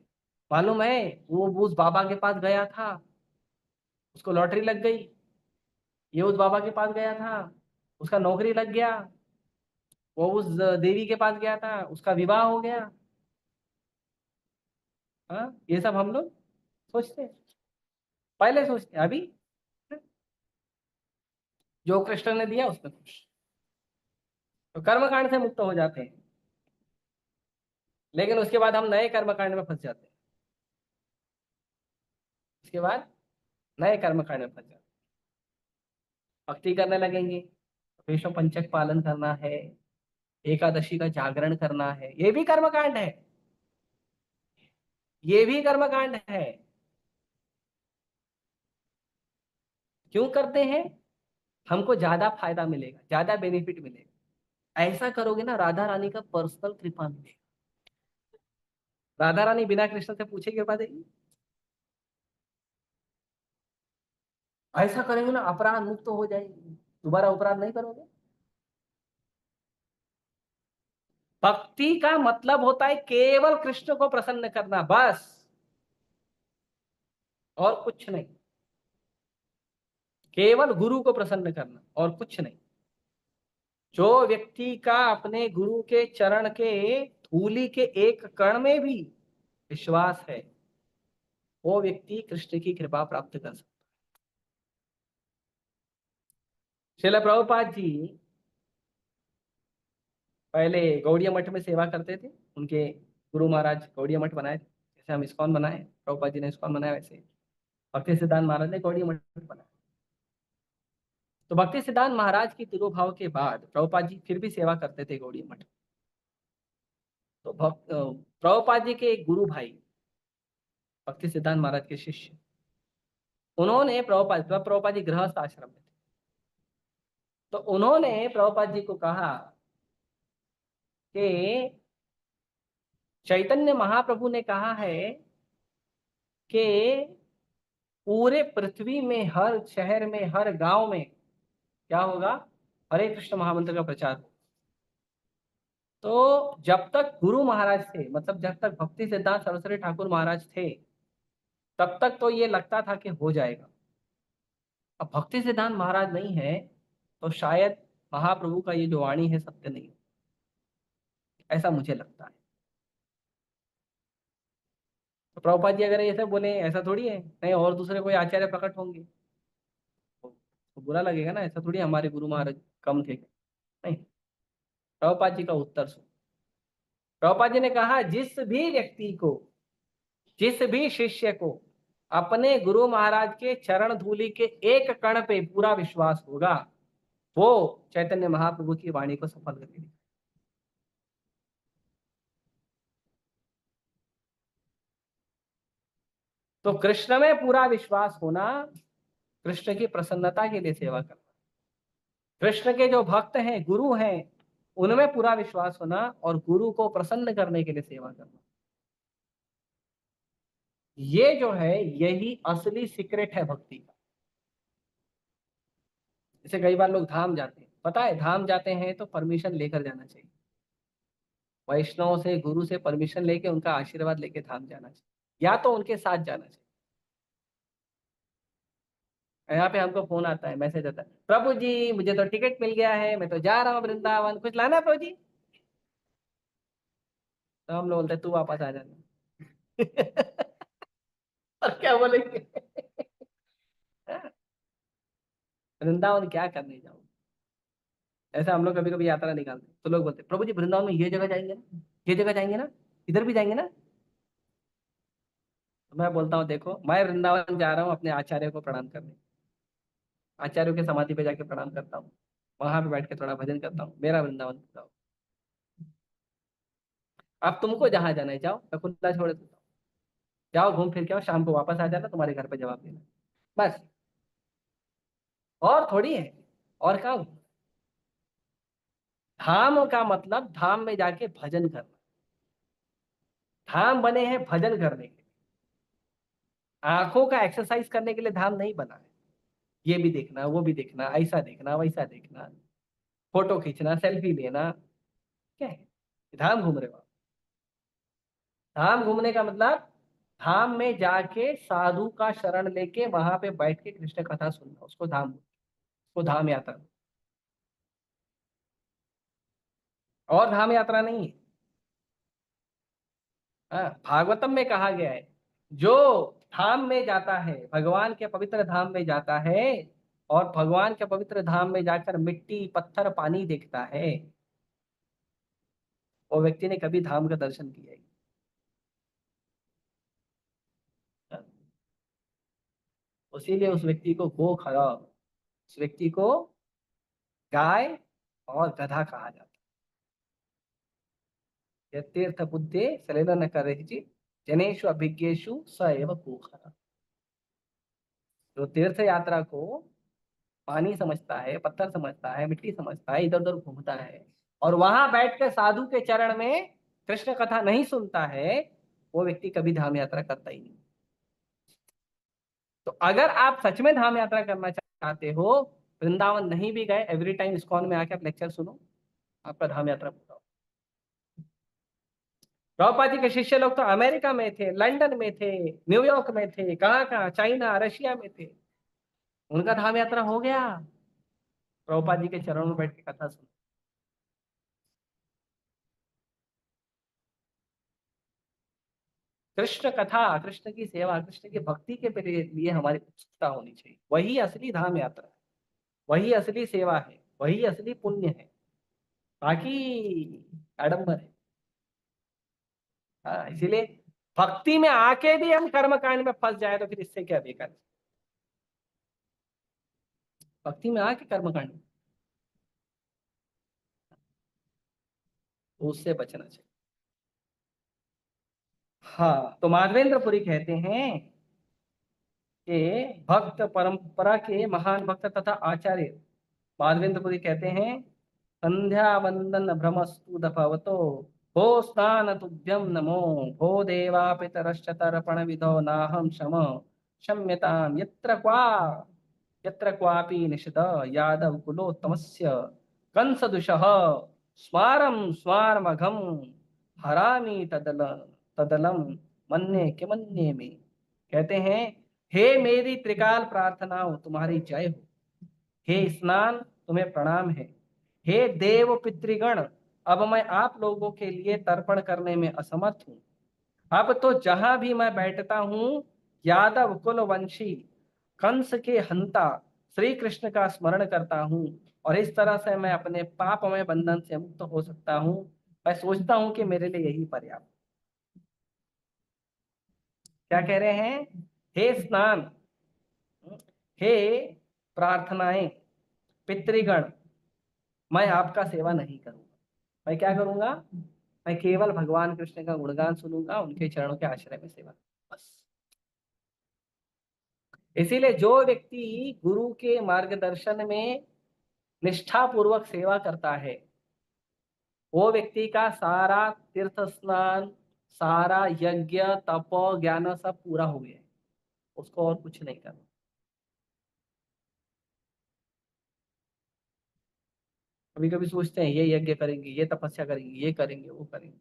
मालूम है वो उस बाबा के पास गया था, उसको लॉटरी लग गई। ये उस बाबा के पास गया था, उसका नौकरी लग गया। वो उस देवी के पास गया था, उसका विवाह हो गया। हाँ, ये सब हम लोग सोचते हैं, पहले सोचते हैं। अभी जो कृष्ण ने दिया उसमें खुश, तो कर्मकांड से मुक्त हो जाते हैं। लेकिन उसके बाद हम नए कर्मकांड में फंस जाते हैं, उसके बाद नए कर्मकांड में फंस जाते हैं। भक्ति करने लगेंगे, विष्णु पंचक पालन करना है, एकादशी का जागरण करना है, ये भी कर्मकांड है, ये भी कर्मकांड है। क्यों करते हैं? हमको ज्यादा फायदा मिलेगा, ज्यादा बेनिफिट मिलेगा। ऐसा करोगे ना, राधा रानी का पर्सनल कृपा मिलेगा। राधा रानी बिना कृष्ण से पूछे कृपा देगी? ऐसा करेंगे ना, अपराध मुक्त हो जाएगी, दोबारा अपराध नहीं करोगे। भक्ति का मतलब होता है केवल कृष्ण को प्रसन्न करना, बस, और कुछ नहीं। केवल गुरु को प्रसन्न करना और कुछ नहीं। जो व्यक्ति का अपने गुरु के चरण के धूलि के एक कण में भी विश्वास है, वो व्यक्ति कृष्ण की कृपा प्राप्त कर सकता है। श्रील प्रभुपाद जी पहले गौड़िया मठ में सेवा करते थे, उनके गुरु महाराज गौड़िया मठ बनाए थे। जैसे हम इस्कॉन बनाए, प्रभुपाद जी ने इस्कॉन बनाया, वैसे भक्ति सिद्धांत महाराज ने गौड़िया मठ बनाया। तो भक्ति सिद्धांत महाराज की तिरुभाव के बाद प्रभुपाद जी फिर भी सेवा करते थे गौड़िया मठ। तो प्रभुपाद जी के एक गुरु भाई, भक्ति सिद्धांत महाराज के शिष्य, उन्होंने प्रभुपाद जी गृहस्थ आश्रम में थे, तो उन्होंने प्रभुपाद जी को कहा कि चैतन्य महाप्रभु ने कहा है कि पूरे पृथ्वी में, हर शहर में, हर गांव में क्या होगा? हरे कृष्ण महामंत्र का प्रचार हो। तो जब तक गुरु महाराज थे, मतलब जब तक भक्ति सिद्धांत सरस्वती ठाकुर महाराज थे, तब तक तो ये लगता था कि हो जाएगा। अब भक्ति सिद्धांत महाराज नहीं है, तो शायद महाप्रभु का ये जो वाणी है सत्य नहीं, ऐसा मुझे लगता है। तो प्रभुपाद जी अगर ऐसे बोले, ऐसा थोड़ी है, नहीं और दूसरे कोई आचार्य प्रकट होंगे तो बुरा लगेगा ना, ऐसा थोड़ी हमारे गुरु महाराज कम थे, नहीं। प्रभुपाद जी का उत्तर सुन, प्रभुपाद जी ने कहा जिस भी व्यक्ति को, जिस भी शिष्य को अपने गुरु महाराज के चरण धूलि के एक कण पे पूरा विश्वास होगा, वो चैतन्य महाप्रभु की वाणी को सफल करके दिखाएगा। तो कृष्ण में पूरा विश्वास होना, कृष्ण की प्रसन्नता के लिए सेवा करना, कृष्ण के जो भक्त हैं, गुरु हैं, उनमें पूरा विश्वास होना और गुरु को प्रसन्न करने के लिए सेवा करना, ये जो है यही असली सीक्रेट है भक्ति का। जैसे कई बार लोग धाम जाते हैं, पता है धाम जाते हैं तो परमिशन लेकर जाना चाहिए, वैष्णव से, गुरु से परमिशन लेके उनका आशीर्वाद लेके धाम जाना चाहिए, या तो उनके साथ जाना चाहिए। यहाँ पे हमको फोन आता है, मैसेज आता है, प्रभु जी मुझे तो टिकट मिल गया है, मैं तो जा रहा हूँ वृंदावन, कुछ लाना है प्रभु जी? तो हम लोग बोलते हैं, तू वापस आ जाना। और क्या बोलेंगे? वृंदावन क्या करने जाऊँ? ऐसा हम लोग कभी कभी यात्रा निकालते हैं तो लोग बोलते हैं, प्रभु जी वृंदावन में ये जगह जाएंगे ना, ये जगह जाएंगे ना, इधर भी जाएंगे ना? तो मैं बोलता हूँ, देखो मैं वृंदावन जा रहा हूँ अपने आचार्य को प्रणाम करने, आचार्यों के समाधि पे जाके प्रणाम करता हूँ, वहां पे बैठ के थोड़ा भजन करता हूँ, मेरा वृंदावन पूरा हो। अब तुमको जहां जाना है जाओ, मैं खुला छोड़ देता हूँ, जाओ घूम फिर के आओ, शाम को वापस आ जाना, तुम्हारे घर पे जवाब देना, बस। और थोड़ी है, और क्या? धाम का मतलब धाम में जाके भजन करना, धाम बने हैं भजन करने के, आंखों का एक्सरसाइज करने के लिए धाम नहीं बना है। ये भी देखना, वो भी देखना, ऐसा देखना, वैसा देखना, फोटो खींचना, सेल्फी लेना, क्या है? धाम घूम रहे हो आप। धाम घूमने का मतलब धाम में जाके साधु का शरण लेके वहां पे बैठ के कृष्ण कथा सुनना, उसको धाम, उसको धाम यात्रा। और धाम यात्रा नहीं है। हाँ, भागवतम में कहा गया है, जो धाम में जाता है, भगवान के पवित्र धाम में जाता है, और भगवान के पवित्र धाम में जाकर मिट्टी पत्थर पानी देखता है, वो व्यक्ति ने कभी धाम का दर्शन किया ही नहीं। उसीलिए उस व्यक्ति को गो खराब, उस व्यक्ति को गाय और गधा कहा जाता है। तीर्थ बुद्धे सलिल न करे जनेशु अभिज्ञेशु स एव कुखर। जो तीर्थ यात्रा को पानी समझता है, पत्थर समझता है, मिट्टी समझता है, इधर उधर घूमता है, और वहां बैठ कर साधु के चरण में कृष्ण कथा नहीं सुनता है, वो व्यक्ति कभी धाम यात्रा करता ही नहीं। तो अगर आप सच में धाम यात्रा करना चाहते हो, वृंदावन नहीं भी गए, एवरी टाइम इस्कॉन में आके आप लेक्चर सुनो, आपका धाम यात्रा पूरा हो। प्रभुपाद जी के शिष्य लोग तो अमेरिका में थे, लंदन में थे, न्यूयॉर्क में थे, कहाँ कहाँ, चाइना, रशिया में थे, उनका धाम यात्रा हो गया, प्रभुपाद जी के चरणों में बैठ के कथा सुनो। कृष्ण कथा, कृष्ण की सेवा, कृष्ण की भक्ति के लिए हमारी उत्सुकता होनी चाहिए, वही असली धाम यात्रा है, वही असली सेवा है, वही असली पुण्य है, बाकी आडंबर है। हाँ, इसीलिए भक्ति में आके भी हम कर्म कांड में फंस जाए तो फिर इससे क्या बेकार। भक्ति में आके कर्म कांड, तो उससे बचना चाहिए। हाँ, तो माधवेंद्रपुरी कहते हैं कि भक्त परंपरा के महान भक्त तथा आचार्य माधवेंद्रपुरी कहते हैं, संध्या वंदन भ्रमस्तु भवतो, भो स्नान तुभ्यं नमो, भो देवा पितरश्च तर्पण विधो नाहं क्षम्यतां यत्र क्वापि निषिद यादव कुलोत्तमस्य कंसदुषः स्मारं स्मारमघं हरामि तदलम मन्ये के मन्ये में। कहते हैं, हे मेरी त्रिकाल प्रार्थनाओं तुम्हारी जय हो, हे स्नान तुम्हें प्रणाम है, हे देव पितृगण अब मैं आप लोगों के लिए तर्पण करने में असमर्थ हूँ, अब तो जहां भी मैं बैठता हूँ यादव कुल वंशी कंस के हंता श्री कृष्ण का स्मरण करता हूँ, और इस तरह से मैं अपने पापमय बंधन से मुक्त हो सकता हूँ। मैं सोचता हूं कि मेरे लिए यही पर्याप्त। क्या कह रहे हैं? हे स्नान, हे प्रार्थनाएं, पितृगण, मैं आपका सेवा नहीं करूंगा। मैं क्या करूंगा? मैं केवल भगवान कृष्ण का गुणगान सुनूंगा, उनके चरणों के आश्रय में सेवा करूंगा, बस। इसीलिए जो व्यक्ति गुरु के मार्गदर्शन में निष्ठा पूर्वक सेवा करता है, वो व्यक्ति का सारा तीर्थ स्नान, सारा यज्ञ तप ज्ञान सब पूरा हो गया है, उसको और कुछ नहीं करना। कभी कभी सोचते हैं ये यज्ञ करेंगे, ये तपस्या करेंगे, ये करेंगे, वो करेंगे।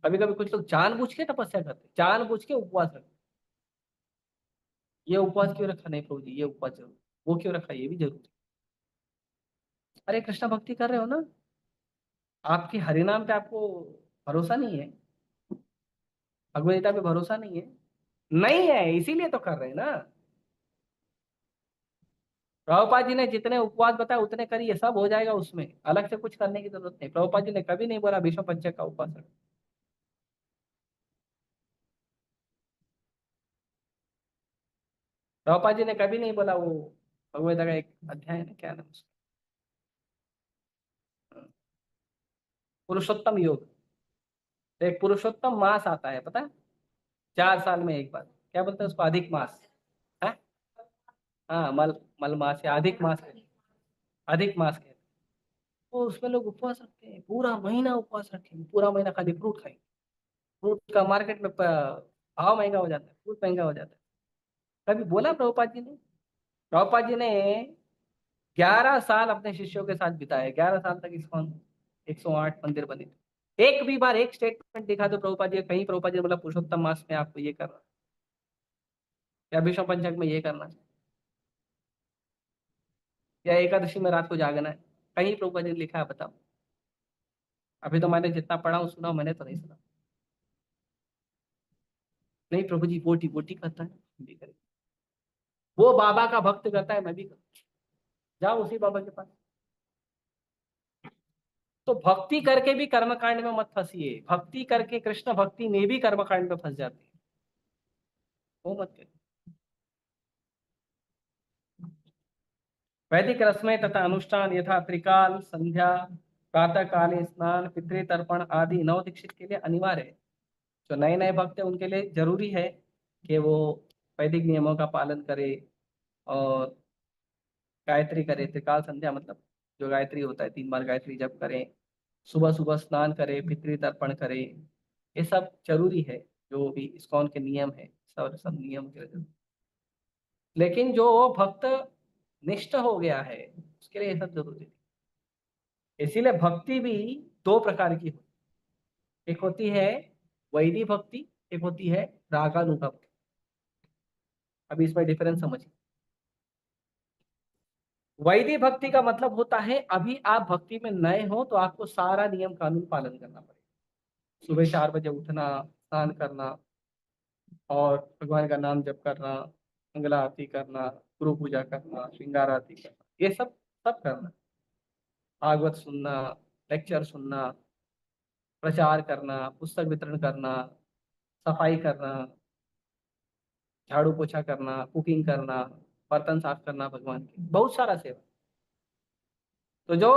कभी कभी कुछ लोग जानबूझ के तपस्या करते हैं, जानबूझ के उपवास रखते हैं। ये उपवास क्यों रखा? नहीं प्रभु जी, ये उपवास जरूर। वो क्यों रखा? ये भी जरूरी। अरे कृष्ण भक्ति कर रहे हो ना, आपके हरिनाम पे आपको भरोसा नहीं है, भगवद गीता पे भरोसा नहीं है? नहीं है, इसीलिए तो कर रहे हैं ना। प्रभुपाद जी ने जितने उपवास बताए उतने करिए, सब हो जाएगा, उसमें अलग से कुछ करने की जरूरत नहीं। प्रभुपाद जी ने कभी नहीं बोला भीष्म पंचक का उपवास रखो। प्रभुपाद जी ने कभी नहीं बोला वो भगवद गीता का एक अध्याय है ना, क्या नाम उसका, पुरुषोत्तम योग। तो एक पुरुषोत्तम मास आता है, पता है, 4 साल में एक बार। क्या बोलते हैं उसको? अधिक मास है। हाँ, मल मल मास या अधिक मास कहते हैं। अधिक मास कहते हैं। तो उसमें लोग उपवास रखते हैं, पूरा महीना उपवास रखेंगे, पूरा महीना खाली फ्रूट खाएंगे। फ्रूट का मार्केट में भाव महंगा हो जाता है, फ्रूट महंगा हो जाता है। कभी बोला प्रभुपाद जी ने? प्रभुपाद जी ने 11 साल अपने शिष्यों के साथ बिताए, 11 साल तक इस्कॉन 108 मंदिर बने थे। एक भी बार एक स्टेटमेंट दिखा दो प्रभुपाद जी, कहीं प्रभुपाद जी ने बोला पुरुषोत्तम मास में आपको ये करना या विष्णु पंचक में ये करना या एकादशी में रात को जागना है, कहीं प्रभुपाद जी ने लिखा है? बताओ। अभी तो मैंने जितना पढ़ा हूँ सुना, मैंने तो नहीं सुना। नहीं प्रभु जी, बोटी बोटी करता है, हम भी करें। वो बाबा का भक्त करता है, मैं भी करूँ। जाओ उसी बाबा के पास। तो भक्ति करके भी कर्मकांड में मत फंसिए, भक्ति करके कृष्ण भक्ति में भी कर्मकांड में फंस जाते हैं, वो मत करिए। वैदिक रस्में तथा अनुष्ठान यथा त्रिकाल संध्या, प्रातः काले स्नान, पितृतर्पण आदि नव दीक्षित के लिए अनिवार्य है। जो नए नए भक्त है उनके लिए जरूरी है कि वो वैदिक नियमों का पालन करे और गायत्री करे। त्रिकाल संध्या मतलब जो गायत्री होता है, 3 बार गायत्री जप करें, सुबह सुबह स्नान करे, पितृ तर्पण करे, ये सब जरूरी है। जो भी इस्कॉन के नियम है, सब सब नियम के जरूरी। लेकिन जो भक्त निष्ठ हो गया है उसके लिए ये सब जरूरी नहीं। इसीलिए भक्ति भी 2 प्रकार की होती है। एक होती है वैदिक भक्ति, एक होती है रागानुगा भक्ति। अभी इसमें डिफरेंस समझिए। वैदिक भक्ति का मतलब होता है, अभी आप भक्ति में नए हो तो आपको सारा नियम कानून पालन करना पड़ेगा। सुबह 4 बजे उठना, स्नान करना और भगवान का नाम जप करना, मंगला आरती करना, गुरु पूजा करना, श्रृंगार आरती करना, ये सब सब करना। भागवत सुनना, लेक्चर सुनना, प्रचार करना, पुस्तक वितरण करना, सफाई करना, झाड़ू पोछा करना, कुकिंग करना, बर्तन साफ करना, भगवान की बहुत सारा सेवा। तो जो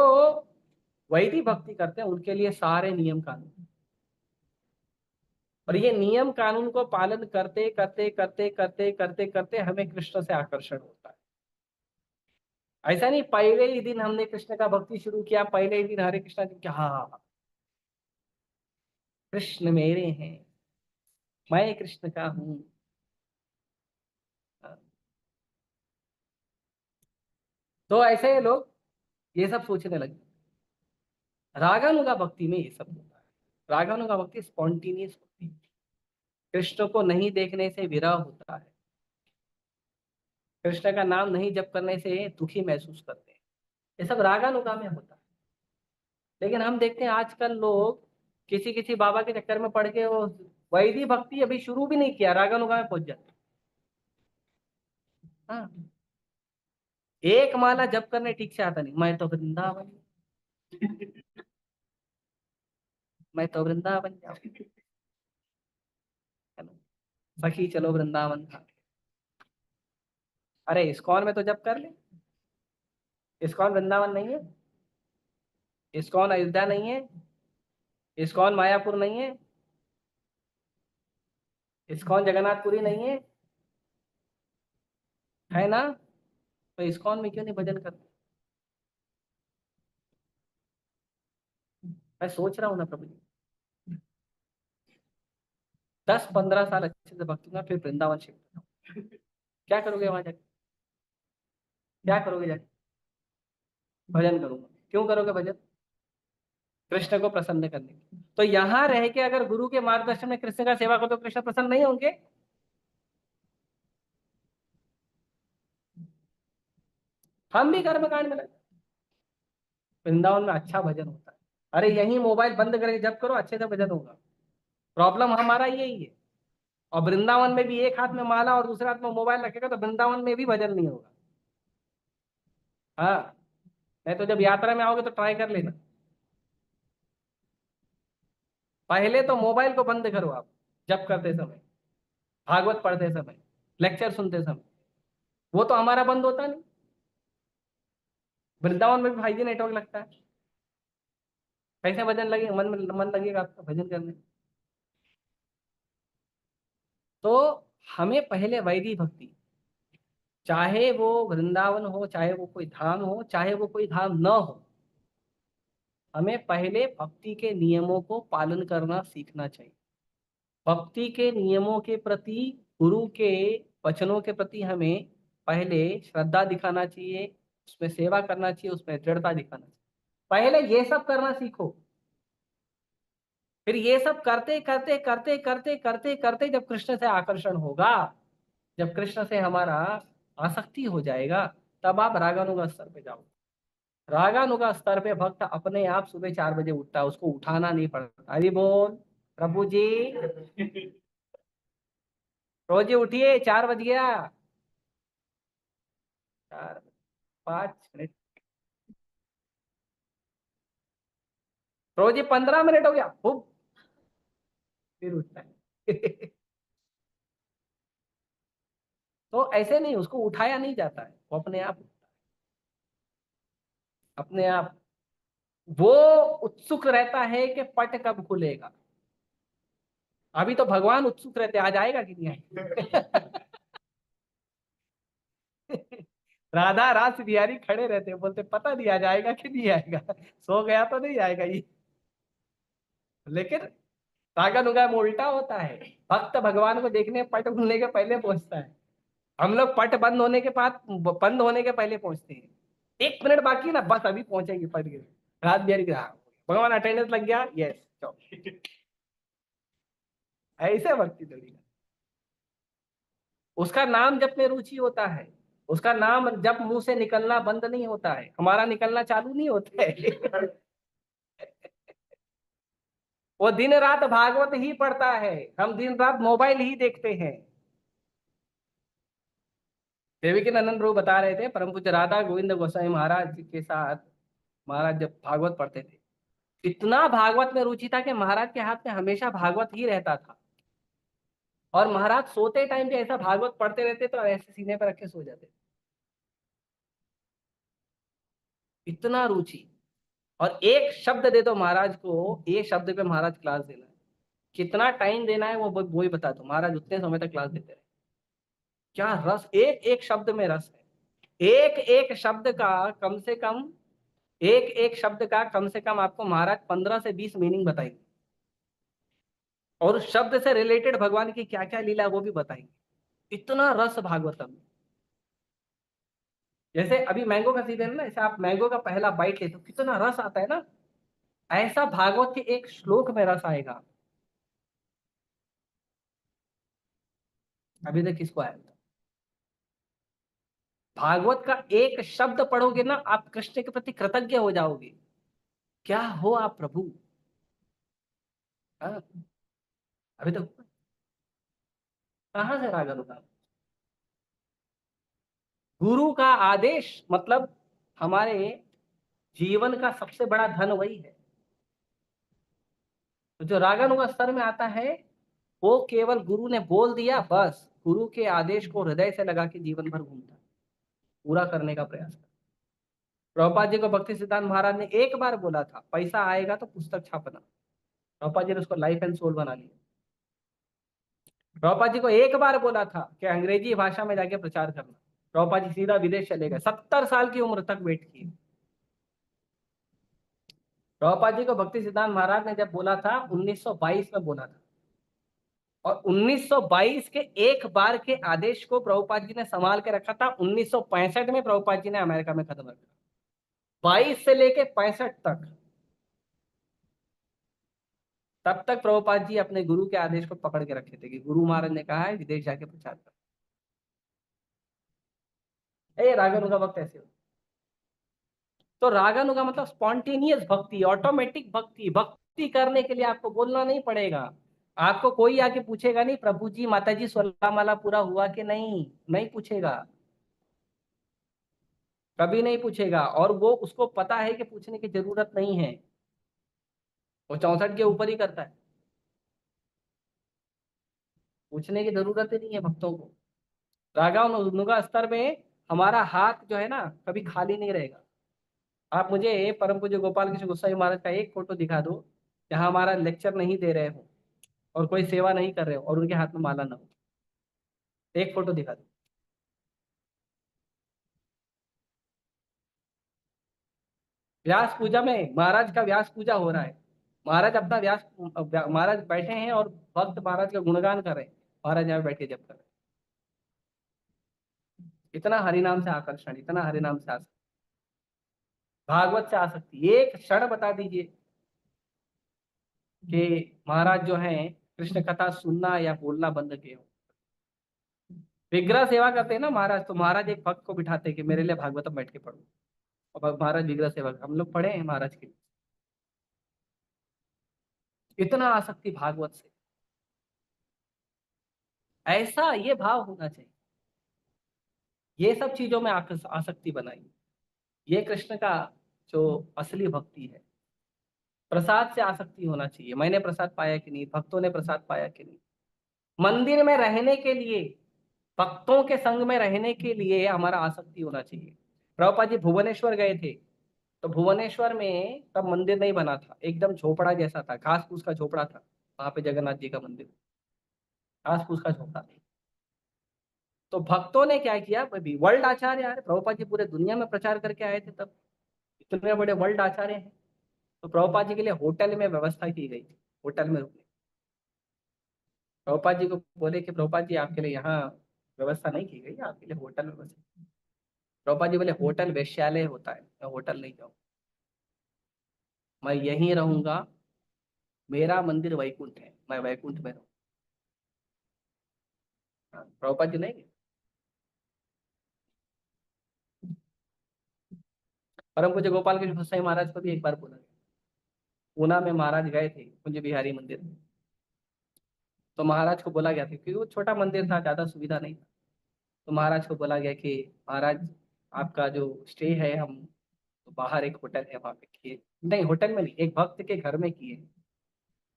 वैदिक भक्ति करते हैं उनके लिए सारे नियम कानून, और ये नियम कानून को पालन करते करते करते करते करते करते हमें कृष्ण से आकर्षण होता है। ऐसा नहीं पहले ही दिन हमने कृष्ण का भक्ति शुरू किया, पहले ही दिन हरे कृष्णा जी क्या, हाँ कृष्ण मेरे हैं, मैं कृष्ण का हूँ। तो ऐसे लोग ये सब सोचने लगे। रागानुगा भक्ति में ये सब होता है। रागानुगा भक्ति स्पॉन्टेनियस होती है, कृष्ण को नहीं देखने से विरह होता है, कृष्ण का नाम नहीं जप करने से दुखी महसूस करते हैं, ये सब रागानुगा में होता है। लेकिन हम देखते हैं आजकल लोग किसी किसी बाबा के चक्कर में पड़ के वो वैदिक भक्ति अभी शुरू भी नहीं किया, रागानुगा में पहुंच जाते हैं। हाँ, एक माला जप करने ठीक से आता नहीं, मैं तो वृंदावन। मैं तो वृंदावन जाऊँ, है ना, सखी चलो वृंदावन था। अरे इस्कॉन में तो जब कर ले, इस्कॉन वृंदावन नहीं है, इस्कॉन अयोध्या नहीं है, इस्कॉन मायापुर नहीं है, इस्कॉन जगन्नाथपुरी नहीं है ना? तो इस्कॉन में क्यों नहीं भजन करते? मैं सोच रहा हूँ ना प्रभु जी, 10-15 साल अच्छे से भक्ति करूंगा, फिर वृंदावन शिफ्ट। क्या करोगे वहां जाके? क्या करोगे जाके? भजन करूंगा। क्यों करोगे भजन? कृष्ण को प्रसन्न करने के। तो यहाँ रह के अगर गुरु के मार्गदर्शन में कृष्ण का सेवा करो तो कृष्ण प्रसन्न नहीं होंगे? हम भी कर्मकांड में लगे। वृंदावन में अच्छा भजन होता है। अरे यही मोबाइल बंद करके जब करो अच्छे से भजन होगा। प्रॉब्लम हमारा यही है। और वृंदावन में भी एक हाथ में माला और दूसरे हाथ में मोबाइल रखेगा तो वृंदावन में भी भजन नहीं होगा। हाँ, नहीं तो जब यात्रा में आओगे तो ट्राई कर लेना। पहले तो मोबाइल को बंद करो आप, जब करते समय, भागवत पढ़ते समय, लेक्चर सुनते समय। वो तो हमारा बंद होता नहीं। वृंदावन में भी 5G नेटवर्क लगता है। कैसे भजन लगे, मन लगेगा आपका भजन करने? तो हमें पहले वैदिक भक्ति, चाहे वो वृंदावन हो, चाहे वो कोई धाम हो, चाहे वो कोई धाम न हो, हमें पहले भक्ति के नियमों को पालन करना सीखना चाहिए। भक्ति के नियमों के प्रति, गुरु के वचनों के प्रति हमें पहले श्रद्धा दिखाना चाहिए, उसमें सेवा करना चाहिए, उसमें दृढ़ता दिखाना चाहिए। पहले ये सब करना सीखो। फिर ये सब करते करते करते करते करते करते जब कृष्ण से आकर्षण होगा, जब कृष्ण से हमारा आसक्ति हो जाएगा, तब आप रागानुगा स्तर पे जाओ। रागानुगा स्तर पे भक्त अपने आप सुबह 4 बजे उठता है, उसको उठाना नहीं पड़ता। हरि बोल प्रभु जी, रोजी उठिए, 4 बज गया। 4, 5 मिनट, रोजी 15 मिनट हो गया, खूब, फिर उठता है। तो ऐसे नहीं, उसको उठाया नहीं जाता है, वो अपने आप, अपने आप वो उत्सुक रहता है कि पट कब खुलेगा। अभी तो भगवान उत्सुक रहते, आज आएगा कि नहीं आएगा। राधा रास बिहारी खड़े रहते, बोलते पता नहीं आज आएगा कि नहीं आएगा, सो गया तो नहीं आएगा ये। लेकिन रागानुगा में उल्टा होता है, भक्त भगवान को देखने पट खुलने के पहले पहुंचता है। हम लोग पट बंद होने के बाद, बंद होने के पहले पहुंचते हैं। 1 मिनट बाकी है ना, बस अभी पहुंचेंगे पट के। रात बिहारी का भगवान अटेंडेंस लग गया, यस चलो। ऐसे भक्ति थोड़ी। उसका नाम जप में रुचि होता है, उसका नाम जब मुंह से निकलना बंद नहीं होता है, हमारा निकलना चालू नहीं होता है। वो दिन रात भागवत ही पढ़ता है, हम दिन रात मोबाइल ही देखते हैं। देवी नंदन प्रभु बता रहे थे, परम पूज्य राधा गोविंद गोसाई महाराज के साथ महाराज जब भागवत पढ़ते थे, इतना भागवत में रुचि था कि महाराज के हाथ में हमेशा भागवत ही रहता था। और महाराज सोते टाइम भी ऐसा भागवत पढ़ते रहते तो ऐसे सीने पर रख के सो जाते। इतना रुचि। और एक शब्द दे दो महाराज को, एक शब्द पे महाराज क्लास देना है। कितना टाइम देना है वो ही बता दो, महाराज उतने समय तक क्लास देते रहे। क्या रस, एक एक शब्द में रस है। एक एक शब्द का कम से कम, एक एक शब्द का कम से कम आपको महाराज 15 से 20 मीनिंग बताएंगे। और उस शब्द से रिलेटेड भगवान की क्या क्या लीला वो भी बताएंगे। इतना रस भागवतम में। जैसे अभी मैंगो का सीजन है ना, ऐसे आप मैंगो का पहला बाइट लेते हो, कितना रस आता है ना, ऐसा भागवत के एक श्लोक में रस आएगा। अभी तक किसको आया? भागवत का एक शब्द पढ़ोगे ना, आप कृष्ण के प्रति कृतज्ञ हो जाओगे। क्या हो आप प्रभु। हाँ, अभी तक कहां से राग अनुदान? गुरु का आदेश मतलब हमारे जीवन का सबसे बड़ा धन वही है। तो जो रागानुगा स्तर में आता है वो केवल गुरु ने बोल दिया, बस गुरु के आदेश को हृदय से लगा के जीवन भर घूमता है, पूरा करने का प्रयास करता। प्रभुपाद जी को भक्ति सिद्धांत महाराज ने एक बार बोला था, पैसा आएगा तो पुस्तक छापना। प्रभुपाद जी ने उसको लाइफ एंड सोल बना लिया। प्रभुपाद जी को एक बार बोला था कि अंग्रेजी भाषा में जाके प्रचार करना। प्रभुपाद जी सीधा विदेश चले गए, 70 साल की उम्र तक वेट की। प्रभुपाद जी को भक्ति सिद्धांत महाराज ने जब बोला था 1922 में बोला था, और 1922 के एक बार के आदेश को प्रभुपाद जी ने संभाल के रखा था। 1965 में प्रभुपाद जी ने अमेरिका में कदम रखा, 22 से लेके 65 तक। तब तक प्रभुपाद जी अपने गुरु के आदेश को पकड़ के रखे थे कि गुरु महाराज ने कहा है विदेश जाके प्रचार कर। ये रागानुगा वक्त ऐसे होता। तो रागानुगा मतलब स्पॉन्टेनियस भक्ति, ऑटोमेटिक भक्ति। भक्ति करने के लिए आपको बोलना नहीं पड़ेगा। आपको कोई आके पूछेगा नहीं प्रभु जी माता जी 16 माला पूरा हुआ कि नहीं, नहीं पूछेगा, कभी नहीं पूछेगा। और वो उसको पता है कि पूछने की जरूरत नहीं है, वो 64 के ऊपर ही करता है, पूछने की जरूरत ही नहीं है भक्तों को। रागानुगा स्तर में हमारा हाथ जो है ना कभी खाली नहीं रहेगा। आप मुझे परम पूज्य गोपाल कृष्ण गोसाई महाराज का एक फोटो दिखा दो जहां हमारा लेक्चर नहीं दे रहे हो और कोई सेवा नहीं कर रहे हो और उनके हाथ में माला ना हो, एक फोटो दिखा दो। व्यास पूजा में महाराज का व्यास पूजा हो रहा है, महाराज अपना महाराज बैठे हैं और भक्त महाराज का गुणगान कर रहे हैं, महाराज यहाँ बैठ के जप कर रहे हैं। इतना हरिनाम से आकर्षण, इतना हरिनाम से आसक्ति, भागवत से आसक्ति। एक क्षण बता दीजिए कि महाराज जो है कृष्ण कथा सुनना या बोलना बंद किए हो। विग्रह सेवा करते हैं ना महाराज, तो महाराज एक भक्त को बिठाते हैं कि मेरे लिए भागवतम बैठ के पढ़ो, और महाराज विग्रह सेवा, हम लोग पढ़े हैं महाराज के। इतना आसक्ति भागवत से, ऐसा ये भाव होना चाहिए। ये सब चीजों में आसक्ति बनाई, ये कृष्ण का जो असली भक्ति है। प्रसाद से आसक्ति होना चाहिए, मैंने प्रसाद पाया कि नहीं, भक्तों ने प्रसाद पाया कि नहीं। मंदिर में रहने के लिए, भक्तों के संग में रहने के लिए हमारा आसक्ति होना चाहिए। प्रभुपाद जी भुवनेश्वर गए थे, तो भुवनेश्वर में तब मंदिर नहीं बना था, एकदम झोपड़ा जैसा था, घास फूस का झोपड़ा था। वहां पे जगन्नाथ जी का मंदिर, घास फूस का झोपड़ा था। तो भक्तों ने क्या किया, वर्ल्ड आचार्य यार, प्रभुपाद जी पूरे दुनिया में प्रचार करके आए थे तब, इतने बड़े वर्ल्ड आचार्य हैं। तो प्रभुपाद जी के लिए होटल में व्यवस्था की गई थी, होटल में रुकने। प्रभुपाद जी को बोले कि प्रभुपाद जी आपके लिए यहाँ व्यवस्था नहीं की गई, आपके लिए होटल में व्यवस्था। प्रभुपाद जी बोले होटल वेश्यालय होता है, मैं होटल नहीं जाऊँ, मैं यहीं रहूंगा, मेरा मंदिर वैकुंठ है, मैं वैकुंठ में रहूँ। हाँ, प्रभुपाद जी नहीं गए। परम पूज्य गोपाल कृष्ण गोसाई महाराज को भी एक बार बोला गया। पूना में महाराज गए थे कुंज बिहारी मंदिर में, तो महाराज को बोला गया था, क्योंकि वो छोटा मंदिर था, ज्यादा सुविधा नहीं था। तो महाराज को बोला गया कि महाराज आपका जो स्टे है, हम तो बाहर एक होटल है वहां पे किए, नहीं होटल में नहीं, एक भक्त के घर में किए,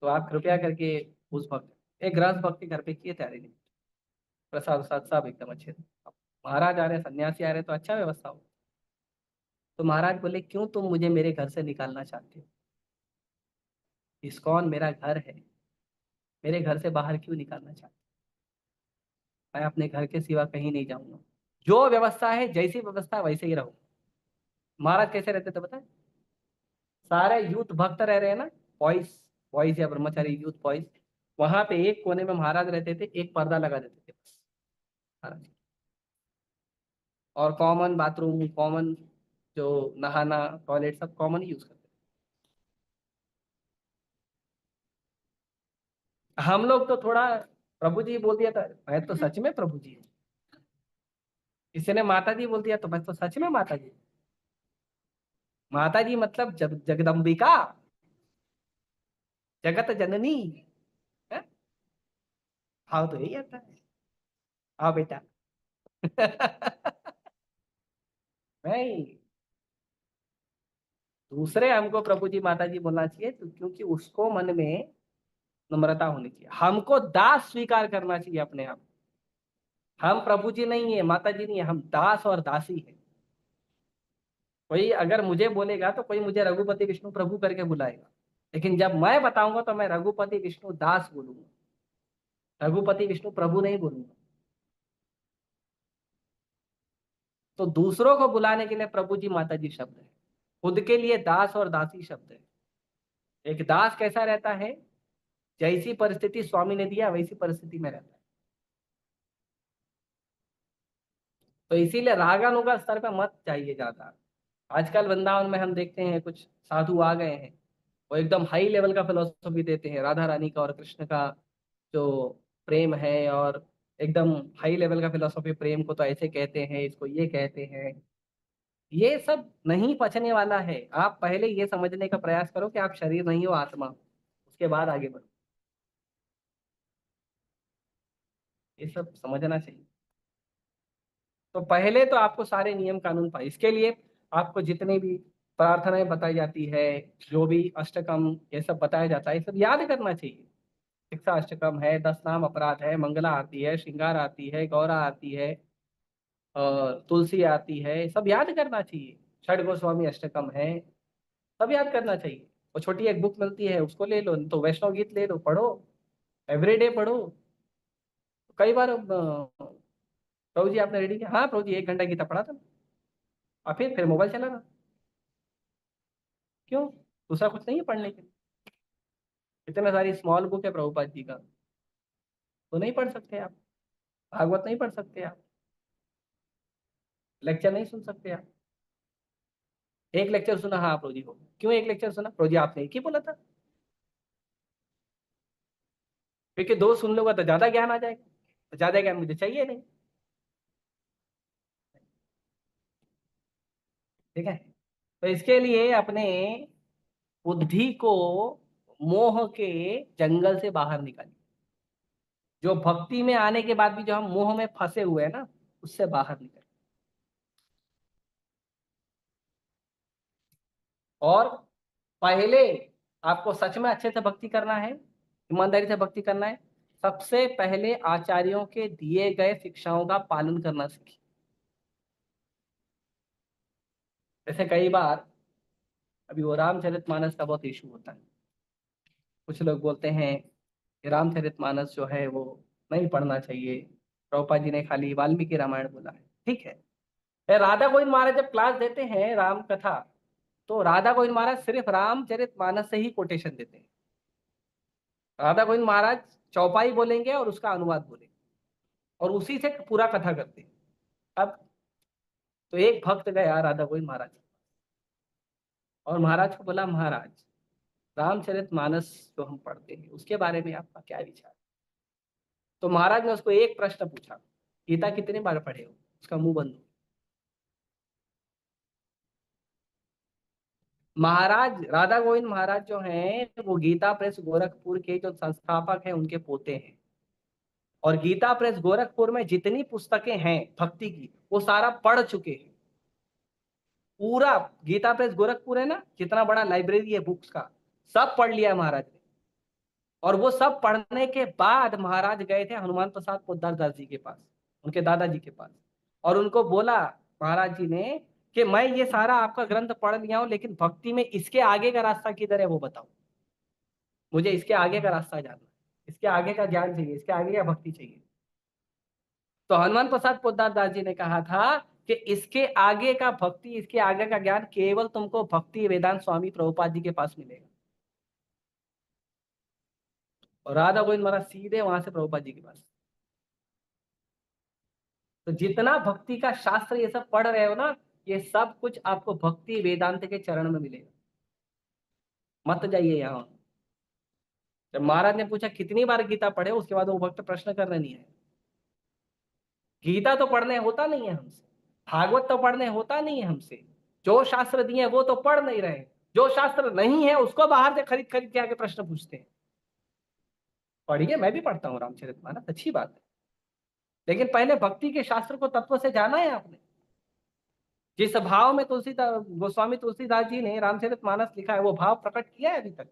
तो आप कृपया करके उस भक्त, एक गृहस्थ भक्त के घर पे किए थे अरेंज। प्रसाद वसाद सब एकदम अच्छे थे। अब महाराज आ रहे, सन्यासी आ रहे, तो अच्छा व्यवस्था हो। तो महाराज बोले क्यों तुम मुझे मेरे घर से निकालना चाहते हो, इस्कॉन मेरा घर है, मेरे घर से बाहर क्यों निकालना चाहते हो? मैं अपने घर के सिवा कहीं नहीं जाऊंगा, जो व्यवस्था है, जैसी व्यवस्था है, वैसे ही रहूंगा। महाराज कैसे रहते थे बताए, सारे यूथ भक्त रह रहे हैं ना, बॉयज, बॉयज या ब्रह्मचारी यूथ बॉयज, वहां पे एक कोने में महाराज रहते थे, एक पर्दा लगा देते थे बस महाराज। और कॉमन बाथरूम, कॉमन जो नहाना, टॉयलेट सब कॉमन ही यूज करते थे। हम लोग तो थोड़ा, प्रभु जी बोल दिया था मैं तो सच में प्रभु जी हूँ, किसी ने माता जी बोल दिया तो मैं तो सच में माता जी। माता जी मतलब जगदम्बिका, जगत जननी है? हाँ तो यही आता है, हाँ बेटा। नहीं, दूसरे हमको प्रभु जी माता जी बोलना चाहिए, तो क्योंकि उसको मन में नम्रता होनी चाहिए, हमको दास स्वीकार करना चाहिए अपने आप। हम प्रभु जी नहीं है, माता जी नहीं है, हम दास और दासी है। कोई अगर मुझे बोलेगा तो कोई मुझे रघुपति विष्णु प्रभु करके बुलाएगा, लेकिन जब मैं बताऊंगा तो मैं रघुपति विष्णु दास बोलूंगा, रघुपति विष्णु प्रभु नहीं बोलूंगा। तो दूसरों को बुलाने के लिए प्रभु जी माता जी शब्द है, खुद के लिए दास और दासी शब्द है। एक दास कैसा रहता है, जैसी परिस्थिति स्वामी ने दिया वैसी परिस्थिति में रहता है। तो इसीलिए रागानुगा स्तर पे मत जाइए ज्यादा। आजकल वृंदावन में हम देखते हैं कुछ साधु आ गए हैं, वो एकदम हाई लेवल का फिलोसफी देते हैं राधा रानी का और कृष्ण का जो प्रेम है, और एकदम हाई लेवल का फिलोसफी, प्रेम को तो ऐसे कहते हैं, इसको ये कहते हैं। ये सब नहीं पचने वाला है। आप पहले ये समझने का प्रयास करो कि आप शरीर नहीं हो, आत्मा हो, उसके बाद आगे बढ़ो। ये सब समझना चाहिए। तो पहले तो आपको सारे नियम कानून पाए, इसके लिए आपको जितनी भी प्रार्थनाएं बताई जाती है, जो भी अष्टकम ये सब बताया जाता है, ये सब याद करना चाहिए। शिक्षा अष्टकम है, 10 नाम अपराध है, मंगला आरती है, श्रृंगार आरती है, गौरा आरती है, और तुलसी आरती है, सब याद करना चाहिए। षड गोस्वामी अष्टकम है, सब याद करना चाहिए। और छोटी एक बुक मिलती है उसको ले लो, तो वैष्णव गीत ले लो, पढ़ो, एवरीडे पढ़ो। कई बार प्रभु जी आपने रेडी किया, हाँ प्रभु जी 1 घंटा गीता पढ़ा था। और फिर मोबाइल चलाना क्यों? दूसरा कुछ नहीं है पढ़ने के लिए? इतने सारी स्मॉल बुक है प्रभुपाद जी का, तो नहीं पढ़ सकते आप? भागवत नहीं पढ़ सकते आप? लेक्चर नहीं सुन सकते आप? एक लेक्चर सुना, हाँ प्रभु जी हो, क्यों एक लेक्चर सुना प्रभु जी? आपने एक ही बोला था। क्योंकि 2 सुन लूंगा तो ज्यादा ज्ञान आ जाएगा, तो ज्यादा ज्ञान मुझे चाहिए नहीं। ठीक है। तो इसके लिए अपने बुद्धि को मोह के जंगल से बाहर निकालिए। जो भक्ति में आने के बाद भी जो हम मोह में फंसे हुए हैं ना, उससे बाहर निकल। और पहले आपको सच में अच्छे से भक्ति करना है, ईमानदारी से भक्ति करना है, सबसे पहले आचार्यों के दिए गए शिक्षाओं का पालन करना सीखिए। जैसे कई बार अभी वो रामचरितमानस का बहुत इशू होता है। कुछ लोग बोलते हैं कि रामचरितमानस जो है वो नहीं पढ़ना चाहिए, प्रभुपाद जी ने खाली वाल्मीकि रामायण बोला है। ठीक है, राधा गोविंद महाराज जब क्लास देते हैं राम कथा, तो राधा गोविंद महाराज सिर्फ रामचरितमानस से ही कोटेशन देते हैं। राधा गोविंद महाराज चौपाई बोलेंगे और उसका अनुवाद बोलेंगे, और उसी से पूरा कथा करते हैं। अब तो एक भक्त गया राधा गोविंद महाराज और महाराज को बोला, महाराज रामचरितमानस जो हम पढ़ते हैं उसके बारे में आपका क्या विचार? तो महाराज ने उसको एक प्रश्न पूछा, गीता कितने बार पढ़े हो? उसका मुंह बंद हो। महाराज राधा गोविंद महाराज जो हैं वो गीता प्रेस गोरखपुर के जो संस्थापक हैं उनके पोते हैं। और गीता प्रेस गोरखपुर में जितनी पुस्तकें हैं भक्ति की, वो सारा पढ़ चुके हैं। पूरा गीता प्रेस गोरखपुर है ना, जितना बड़ा लाइब्रेरी है बुक्स का, सब पढ़ लिया महाराज ने। और वो सब पढ़ने के बाद महाराज गए थे हनुमान प्रसाद पोद्दार दास जी के पास, उनके दादाजी के पास, और उनको बोला महाराज जी ने कि मैं ये सारा आपका ग्रंथ पढ़ लिया हूं, लेकिन भक्ति में इसके आगे का रास्ता किधर है वो बताओ। मुझे इसके आगे का रास्ता जानना है, इसके आगे का ज्ञान चाहिए, इसके आगे का भक्ति चाहिए। तो हनुमान प्रसाद पोद्दार दास जी ने कहा था कि इसके आगे का भक्ति, इसके आगे का ज्ञान केवल तुमको भक्ति वेदांत स्वामी प्रभुपाद जी के पास मिलेगा। और राधा गोविंद महाराज सीधे वहां से प्रभुपाद जी के पास। तो जितना भक्ति का शास्त्र ये सब पढ़ रहे हो ना, ये सब कुछ आपको भक्ति वेदांत के चरण में मिलेगा। मत जाइए यहाँ। जब महाराज ने पूछा कितनी बार गीता पढ़े, उसके बाद वो भक्त प्रश्न करने नहीं है। गीता तो पढ़ने होता नहीं है हमसे, भागवत तो पढ़ने होता नहीं है हमसे, जो शास्त्र दिए वो तो पढ़ नहीं रहे, जो शास्त्र नहीं है उसको बाहर से खरीद खरीद के आके प्रश्न पूछते हैं। पढ़िए, मैं भी पढ़ता हूँ रामचरितमानस, अच्छी बात है, लेकिन पहले भक्ति के शास्त्र को तत्व से जाना है आपने। जिस भाव में तुलसीदास गोस्वामी तुलसीदास जी ने रामचरितमानस लिखा है, वो भाव प्रकट किया है अभी तक?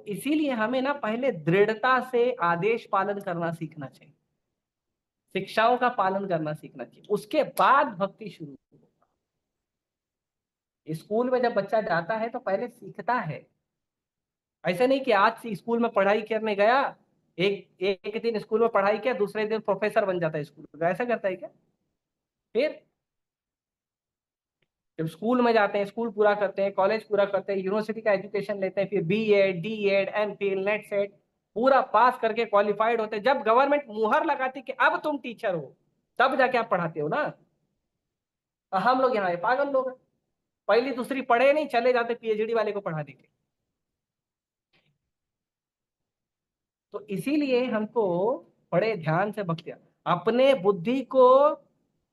इसीलिए हमें ना पहले दृढ़ता से आदेश पालन करना सीखना चाहिए, शिक्षाओं का पालन करना सीखना चाहिए, उसके बाद भक्ति शुरू होगा। स्कूल में जब बच्चा जाता है तो पहले सीखता है, ऐसा नहीं कि आज से स्कूल में पढ़ाई करने गया, एक एक दिन स्कूल में पढ़ाई किया, दूसरे दिन प्रोफेसर बन जाता है स्कूल का, ऐसा करता है क्या? फिर जब स्कूल में जाते हैं, स्कूल पूरा करते हैं, कॉलेज पूरा करते हैं, यूनिवर्सिटी का एजुकेशन लेते हैं, फिर BEd, DEd, MPhil, NET SET पूरा पास करके क्वालिफाइड होते हैं, जब गवर्नमेंट मुहर लगाती कि अब तुम टीचर हो, तब जाके आप पढ़ाते हो ना। हम लोग यहाँ पागल लोग हैं, पहली दूसरी पढ़े नहीं, चले जाते पीएचडी वाले को पढ़ा देंगे। तो इसीलिए हमको बड़े ध्यान से भक्तिया अपने बुद्धि को,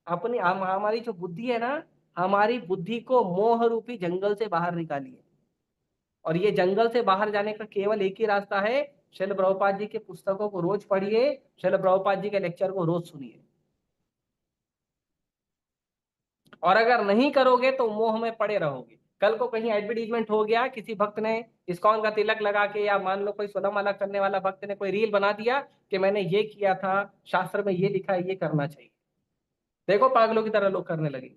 अपनी हमारी जो बुद्धि है ना, हमारी बुद्धि को मोह रूपी जंगल से बाहर निकालिए। और ये जंगल से बाहर जाने का केवल एक ही रास्ता है, श्रील प्रभुपाद जी के पुस्तकों को रोज पढ़िए, श्रील प्रभुपाद जी के लेक्चर को रोज सुनिए। और अगर नहीं करोगे तो मोह में पड़े रहोगे। कल को कहीं एडवर्टीजमेंट हो गया, किसी भक्त ने इस्कॉन का तिलक लगा के, या मान लो कोई सोलह माला करने वाला भक्त ने कोई रील बना दिया कि मैंने ये किया था, शास्त्र में ये लिखा है, ये करना चाहिए, देखो पागलों की तरह लोग करने लगे।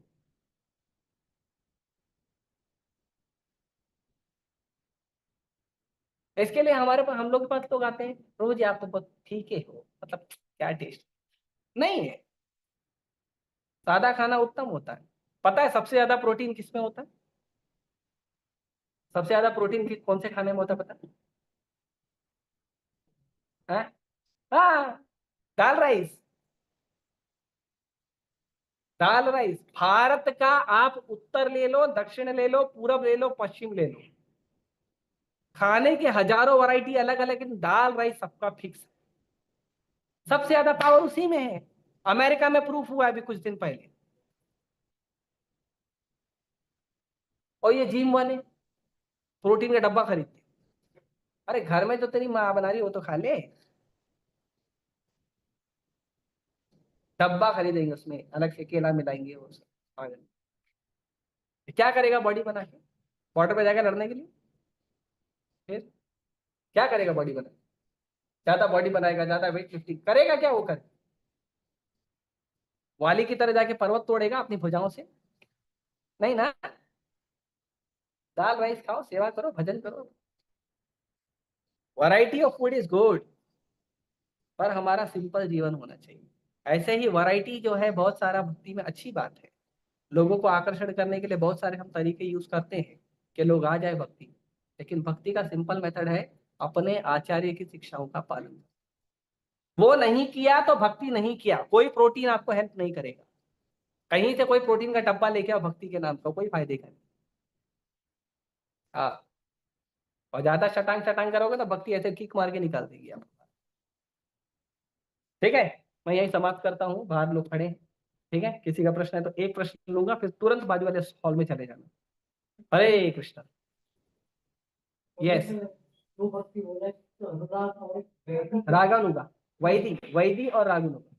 इसके लिए हमारे पास, हम लोग के पास लोग आते हैं, प्रभु जी आप तो बहुत ठीक है हो, मतलब क्या टेस्ट नहीं है, सादा खाना उत्तम होता है। पता है सबसे ज्यादा प्रोटीन किसमें होता है? सबसे ज्यादा प्रोटीन कौन से खाने में होता है पता है? हाँ, दाल राइस। दाल राइस, भारत का आप उत्तर ले लो, दक्षिण ले लो, पूरब ले लो, पश्चिम ले लो, खाने की हजारों वैरायटी अलग अलग, लेकिन दाल राइस सबका फिक्स है। सबसे ज्यादा पावर उसी में है। अमेरिका में प्रूफ हुआ अभी कुछ दिन पहले। और ये जिम वाले प्रोटीन का डब्बा खरीदते, अरे घर में जो तेरी माँ बना रही हो तो खा ले, डब्बा खरीदेंगे उसमें अलग से केला मिलाएंगे वो सब। पागल। क्या करेगा बॉडी बना के? बॉर्डर पे जाकर लड़ने के लिए? फिर क्या करेगा बॉडी बना? ज्यादा बॉडी बनाएगा, ज्यादा वेट लिफ्टिंग करेगा, क्या वो कर वाली की तरह जाके पर्वत तोड़ेगा अपनी भुजाओं से? नहीं ना। दाल राइस खाओ, सेवा करो, भजन करो। Variety of food is good, पर हमारा सिंपल जीवन होना चाहिए। ऐसे ही वैरायटी जो है बहुत सारा भक्ति में अच्छी बात है, लोगों को आकर्षण करने के लिए बहुत सारे हम तरीके यूज करते हैं कि लोग आ जाए भक्ति। लेकिन भक्ति का सिंपल मेथड है अपने आचार्य की शिक्षाओं का पालन। वो नहीं किया तो भक्ति नहीं किया, कोई प्रोटीन आपको हेल्प नहीं करेगा। कहीं से कोई प्रोटीन का डब्बा लेके आओ भक्ति के नाम का, कोई फायदे का नहीं। हाँ, और ज्यादा शटांग शटांग करोगे तो भक्ति ऐसे किक मार के निकाल देगी आप। ठीक है, मैं यही समाप्त करता हूँ, बाहर लोग खड़े हैं। ठीक है, किसी का प्रश्न है तो एक प्रश्न लूंगा, फिर तुरंत बाजू वाले हॉल में चले जाना। हरे कृष्ण। यस, रागानुगा, वैदी, वैदी और रागानुगा।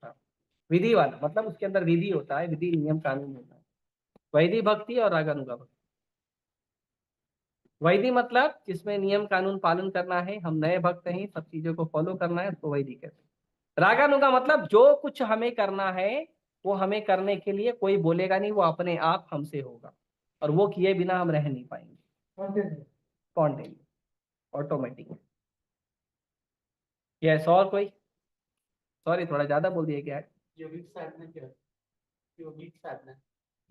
हाँ, विधि वाला मतलब उसके अंदर विधि होता है, विधि नियम कानून होता है। वैदी भक्ति और रागानुगा भक्ति। वैदी मतलब जिसमें नियम कानून पालन करना है, हम नए भक्त हैं, सब चीजों को फॉलो करना है, उसको वैदी कहते हैं। रागानुगा मतलब जो कुछ हमें करना है वो हमें करने के लिए कोई बोलेगा नहीं, वो अपने आप हमसे होगा, और वो किए बिना हम रह नहीं पाएंगे। Spontaneous, automatic. यस, और कोई? सॉरी थोड़ा ज्यादा बोल दिया क्या है? योगिक साधना क्या है? योगिक साधना,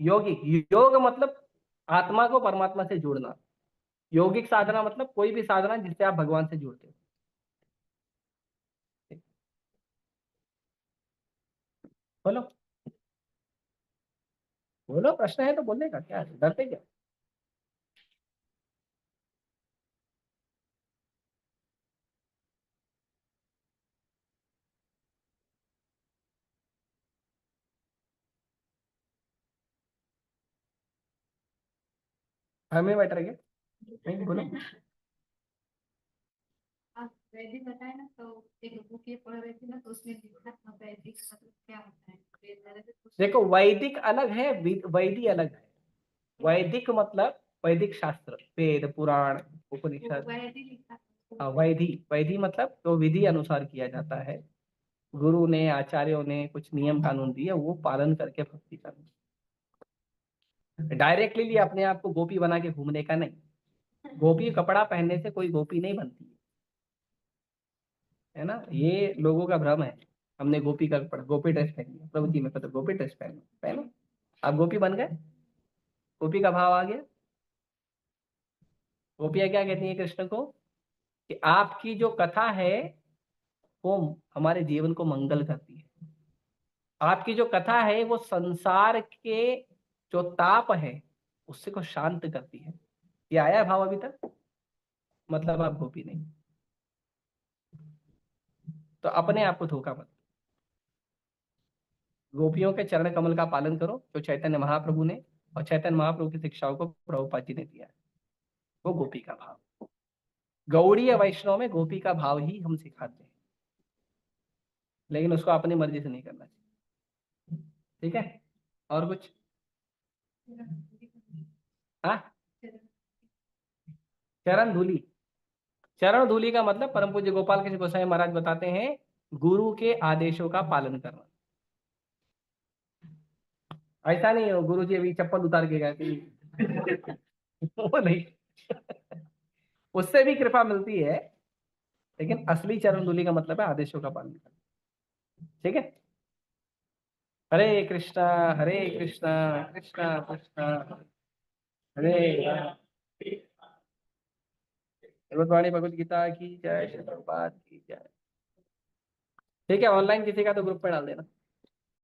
योगिक, योग मतलब आत्मा को परमात्मा से जोड़ना। योगिक साधना मतलब कोई भी साधना जिससे आप भगवान से जुड़ते हो। बोलो, बोलो, प्रश्न है तो बोलने का क्या है, डरते क्या? हमें बैठ रहे नहीं, बोलो। आप वैदिक बताए ना, तो एक बुक ये पढ़ रही थी ना, तो उसमें लिखा था वैदिक मतलब क्या होता है, देखो वैदिक अलग है, वैदी अलग है। वैदिक मतलब वैदिक शास्त्र, वेद पुराण उपनिषद। वैदिक लिखा था। हाँ, वैधि, वैधि मतलब तो विधि अनुसार किया जाता है। गुरु ने, आचार्यों ने कुछ नियम कानून दिए, वो पालन करके भक्ति करना। डायरेक्टली लिए अपने आप को गोपी बना के घूमने का नहीं। गोपी कपड़ा पहनने से कोई गोपी नहीं बनती है ना, ये लोगों का भ्रम है। हमने गोपी का कपड़ा, गोपी ड्रेस पहन लिया, प्रभु जी में तो गोपी ड्रेस पहनो पहनो, आप गोपी बन गए, गोपी का भाव आ गया। गोपियां क्या कहती हैं कृष्ण को कि आपकी जो कथा है वो हमारे जीवन को मंगल करती है, आपकी जो कथा है वो संसार के जो ताप है उससे को शांत करती है। ये आया भाव अभी तक? मतलब आप गोपी नहीं, तो अपने आप को धोखा मत। गोपियों के चरण कमल का पालन करो, जो चैतन्य महाप्रभु ने और चैतन्य महाप्रभु की शिक्षाओं को प्रभुपाद जी ने दिया है, वो गोपी का भाव। गौड़ीय वैष्णव में गोपी का भाव ही हम सिखाते हैं, लेकिन उसको अपनी मर्जी से नहीं करना चाहिए। ठीक है, और कुछ? हाँ, चरण धूलि। चरण धूलि का मतलब परम पूज्य गोपाल कृष्ण गोसाई महाराज बताते हैं, गुरु के आदेशों का पालन करना। ऐसा नहीं हो गुरु जी अभी चप्पल उतार के गए थे वो नहीं उससे भी कृपा मिलती है, लेकिन असली चरण धूलि का मतलब है आदेशों का पालन करना। ठीक है, हरे कृष्णा, हरे कृष्णा, कृष्णा कृष्णा हरे राम। भगवतवाणी भगवत गीता की जय, श्री प्रभुपाद की जय। ठीक है, ऑनलाइन किसी का तो ग्रुप पे डाल देना।